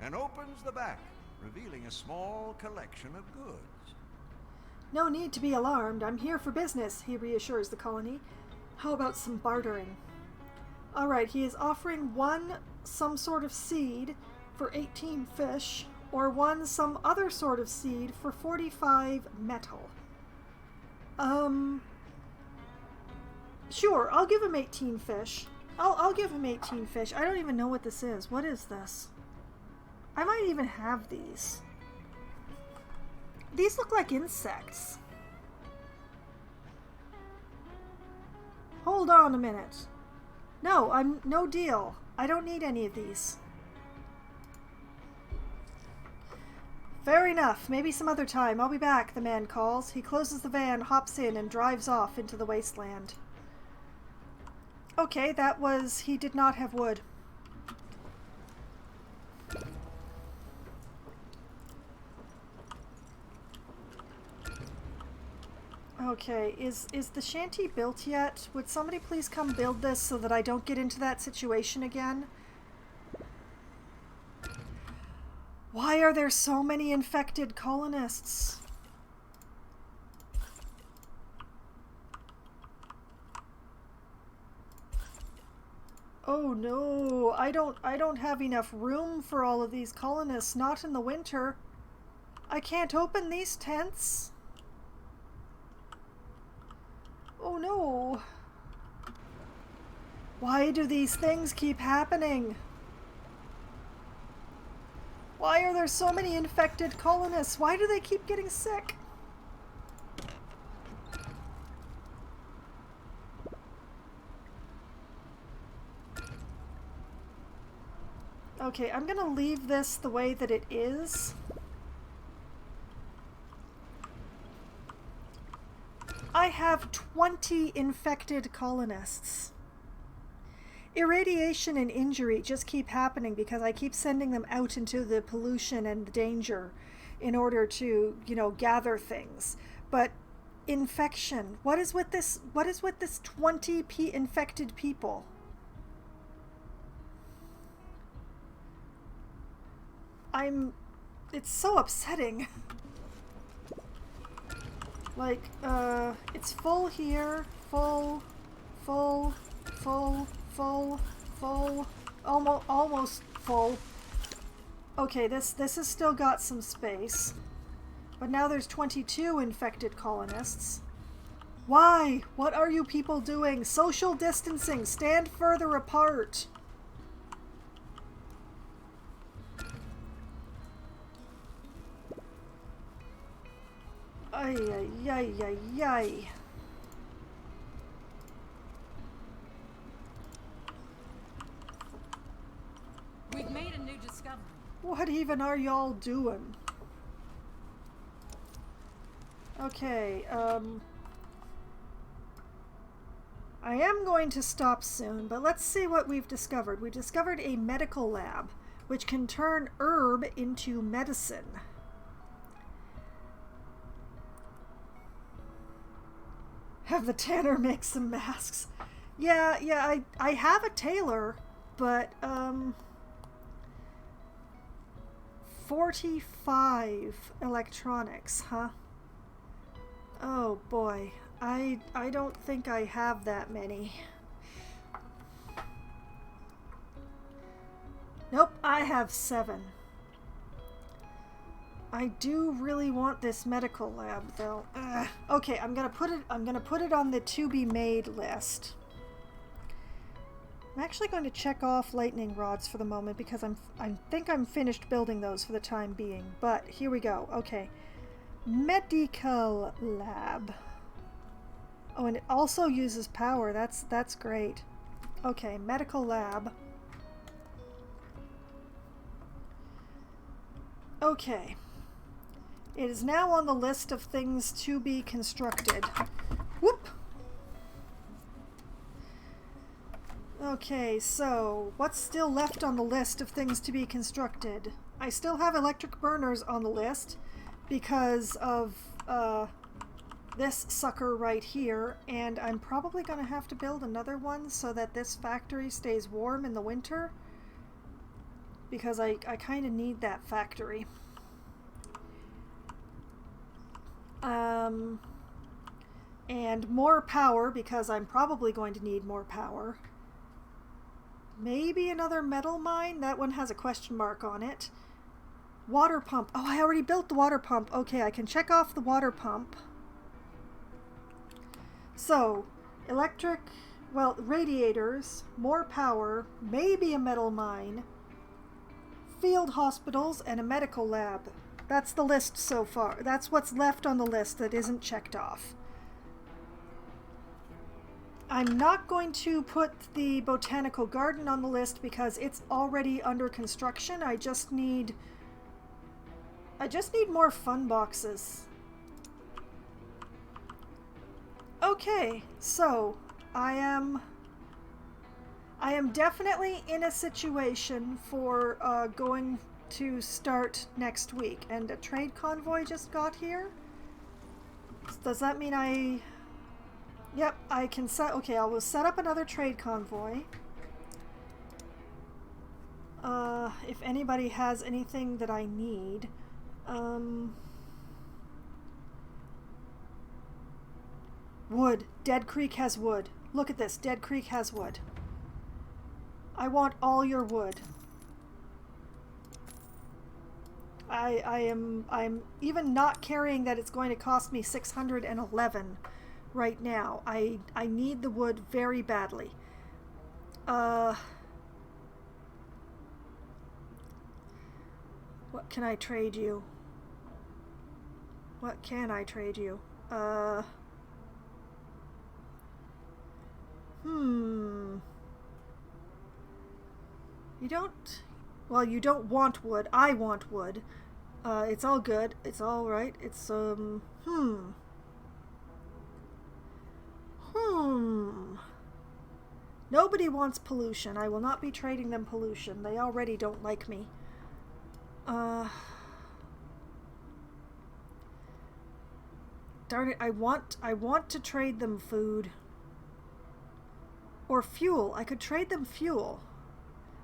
and opens the back, revealing a small collection of goods. No need to be alarmed. I'm here for business, he reassures the colony. How about some bartering? Alright, he is offering one some sort of seed for 18 fish, or one some other sort of seed for 45 metal. Sure, I'll give him 18 fish. I'll give him 18 fish. I don't even know what this is. What is this? I might even have these. These look like insects. Hold on a minute. No, no deal. I don't need any of these. Fair enough. Maybe some other time. I'll be back, the man calls. He closes the van, hops in, and drives off into the wasteland. Okay, that was... he did not have wood. Okay, is the shanty built yet? Would somebody please come build this so that I don't get into that situation again? Why are there so many infected colonists? Oh no, I don't have enough room for all of these colonists, not in the winter. I can't open these tents. Oh no. Why do these things keep happening? Why are there so many infected colonists? Why do they keep getting sick? Okay, I'm gonna leave this the way that it is. I have 20 infected colonists. Irradiation and injury just keep happening because I keep sending them out into the pollution and the danger in order to, you know, gather things. But infection, what is with this 20 infected people? It's so upsetting. Like, it's full here, full, almost full. Okay, this has still got some space. But now there's 22 infected colonists. Why? What are you people doing? Social distancing, stand further apart. Ay, ay, ay, ay, ay. We've made a new discovery. What even are y'all doing? Okay, I am going to stop soon, but let's see what we've discovered. We discovered a medical lab, which can turn herb into medicine. Have the tanner make some masks. Yeah, I have a tailor, but, 45 electronics, huh? Oh boy, I don't think I have that many. Nope, I have 7. I do really want this medical lab though. Ugh. Okay, I'm gonna put it on the to be made list. I'm actually going to check off lightning rods for the moment because I think I'm finished building those for the time being. But here we go. Okay. Medical lab. Oh, and it also uses power. That's great. Okay, medical lab. Okay. It is now on the list of things to be constructed. Whoop! Okay, so what's still left on the list of things to be constructed? I still have electric burners on the list because of this sucker right here, and I'm probably going to have to build another one so that this factory stays warm in the winter because I kind of need that factory. And more power because I'm probably going to need more power. Maybe another metal mine? That one has a question mark on it. Water pump. Oh, I already built the water pump. Okay, I can check off the water pump. So, electric, well, radiators, more power, maybe a metal mine, field hospitals, and a medical lab. That's the list so far. That's what's left on the list that isn't checked off. I'm not going to put the botanical garden on the list because it's already under construction. I just need more fun boxes. Okay, so I am definitely in a situation for going to start next week, and a trade convoy just got here. Does that mean Yep, I can set... Okay, I will set up another trade convoy. If anybody has anything that I need. Wood. Dead Creek has wood. Look at this. Dead Creek has wood. I want all your wood. I'm even not carrying that it's going to cost me 611 right now. I need the wood very badly. What can I trade you? What can I trade you? You don't... Well, you don't want wood. I want wood. It's all good. It's all right. It's, Nobody wants pollution. I will not be trading them pollution. They already don't like me. Darn it, I want to trade them food. Or fuel. I could trade them fuel.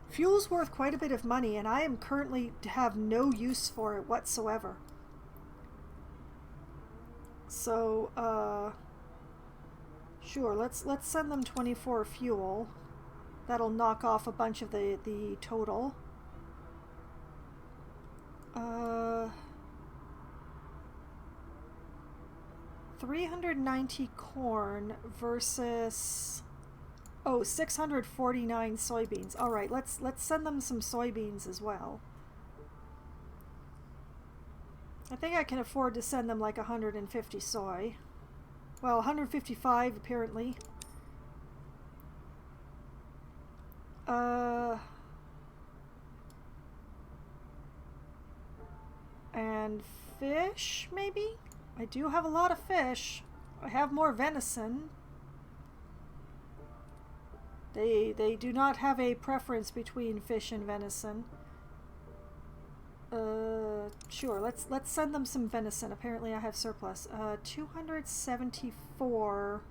Fuel's worth quite a bit of money, and I am currently have no use for it whatsoever. So, sure, let's send them 24 fuel. That'll knock off a bunch of the total. 390 corn versus 649 soybeans. All right, let's send them some soybeans as well. I think I can afford to send them like 150 soy. Well, 155 apparently. And fish, maybe? I do have a lot of fish. I have more venison. They do not have a preference between fish and venison. Sure, let's send them some venison. Apparently I have surplus. 274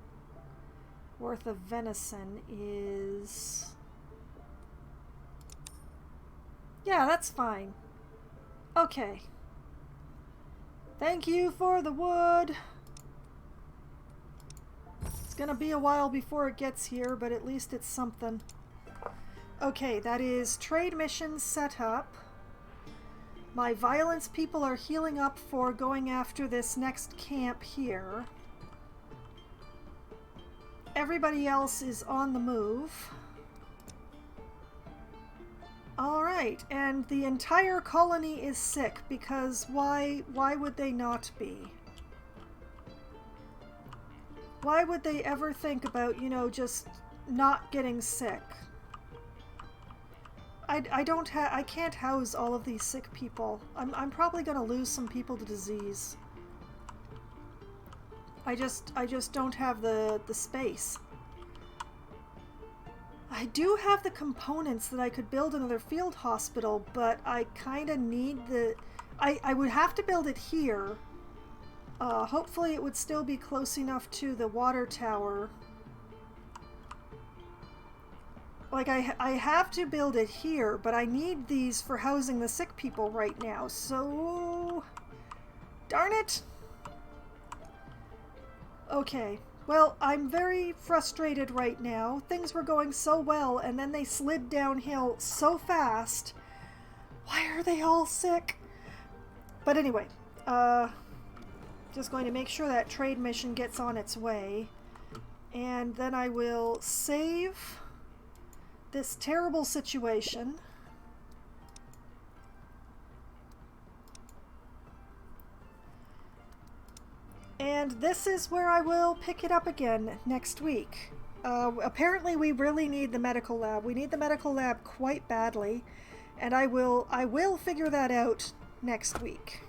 worth of venison is... Yeah, that's fine. Okay. Thank you for the wood. It's gonna be a while before it gets here, but at least it's something. Okay, that is trade missions set up. My violence people are healing up for going after this next camp here. Everybody else is on the move. Alright, and the entire colony is sick, because why would they not be? Why would they ever think about, you know, just not getting sick? I can't house all of these sick people. I'm probably gonna lose some people to disease. I just don't have the space. I do have the components that I could build another field hospital, but I kinda need the... I would have to build it here. Hopefully it would still be close enough to the water tower. Like, I have to build it here, but I need these for housing the sick people right now, so... Darn it! Okay, well, I'm very frustrated right now. Things were going so well, and then they slid downhill so fast. Why are they all sick? But anyway, just going to make sure that trade mission gets on its way. And then I will save this terrible situation. And this is where I will pick it up again next week. Apparently we really need the medical lab. We need the medical lab quite badly, and I will figure that out next week.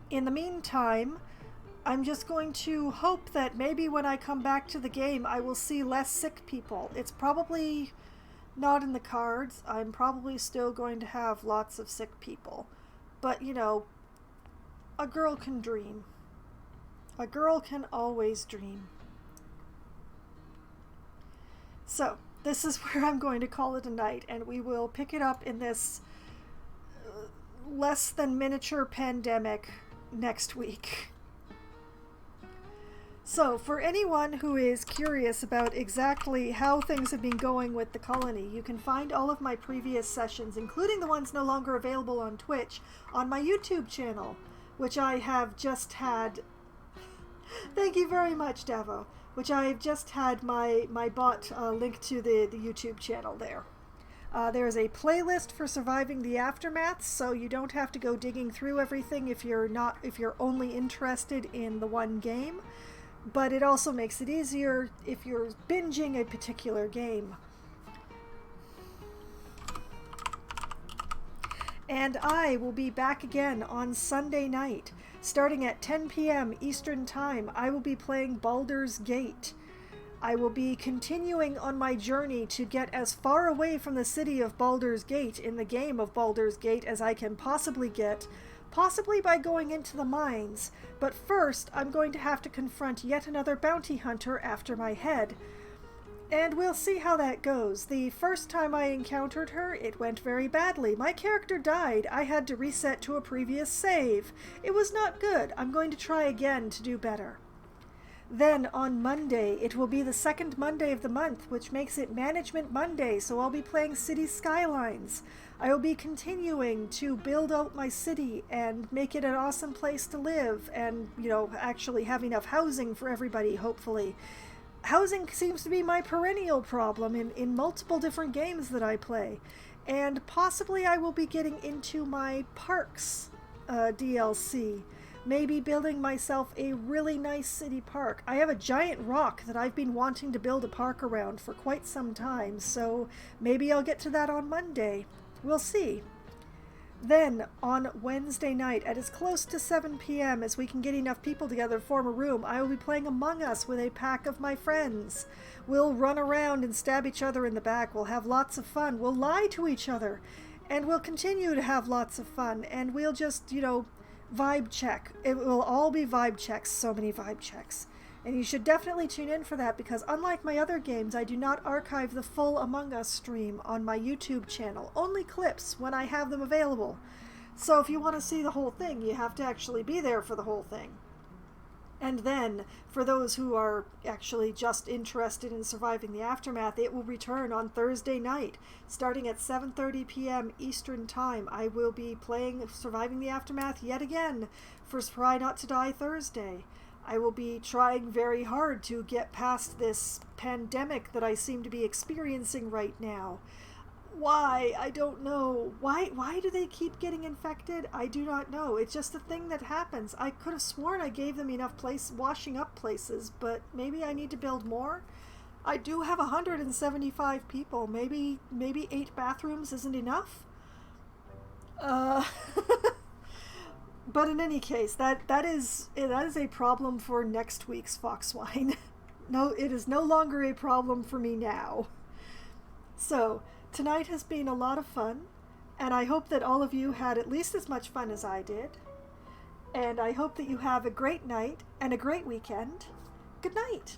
In the meantime, I'm just going to hope that maybe when I come back to the game I will see less sick people. It's probably not in the cards. I'm probably still going to have lots of sick people. But, you know, a girl can dream. A girl can always dream. So, this is where I'm going to call it a night, and we will pick it up in this less than miniature pandemic next week. So, for anyone who is curious about exactly how things have been going with the colony, you can find all of my previous sessions, including the ones no longer available on Twitch, on my YouTube channel, which I have just had... Thank you very much, Davo. Which I have just had my bot link to the YouTube channel there. There is a playlist for surviving the aftermath, so you don't have to go digging through everything if you're only interested in the one game. But it also makes it easier if you're binging a particular game. And I will be back again on Sunday night. Starting at 10 p.m. Eastern Time, I will be playing Baldur's Gate. I will be continuing on my journey to get as far away from the city of Baldur's Gate in the game of Baldur's Gate as I can possibly get, possibly by going into the mines. But first, I'm going to have to confront yet another bounty hunter after my head. And we'll see how that goes. The first time I encountered her, it went very badly. My character died. I had to reset to a previous save. It was not good. I'm going to try again to do better. Then on Monday, it will be the second Monday of the month, which makes it Management Monday, so I'll be playing City Skylines. I will be continuing to build out my city and make it an awesome place to live and, you know, actually have enough housing for everybody, hopefully. Housing seems to be my perennial problem in multiple different games that I play. And possibly I will be getting into my parks DLC. Maybe building myself a really nice city park. I have a giant rock that I've been wanting to build a park around for quite some time, so maybe I'll get to that on Monday. We'll see. Then, on Wednesday night, at as close to 7 p.m. as we can get enough people together to form a room, I will be playing Among Us with a pack of my friends. We'll run around and stab each other in the back. We'll have lots of fun. We'll lie to each other. And we'll continue to have lots of fun. And we'll just, vibe check. It will all be vibe checks. So many vibe checks. And you should definitely tune in for that, because unlike my other games, I do not archive the full Among Us stream on my YouTube channel. Only clips when I have them available. So if you want to see the whole thing, you have to actually be there for the whole thing. And then, for those who are actually just interested in surviving the aftermath, it will return on Thursday night, starting at 7:30 p.m. Eastern Time. I will be playing Surviving the Aftermath yet again for Try Not to Die Thursday. I will be trying very hard to get past this pandemic that I seem to be experiencing right now. Why? I don't know. Why do they keep getting infected? I do not know. It's just a thing that happens. I could have sworn I gave them enough washing up places, but maybe I need to build more. I do have 175 people. Maybe 8 bathrooms isn't enough? But in any case, that is a problem for next week's Foxwine. No, it is no longer a problem for me now. So, tonight has been a lot of fun, and I hope that all of you had at least as much fun as I did. And I hope that you have a great night and a great weekend. Good night.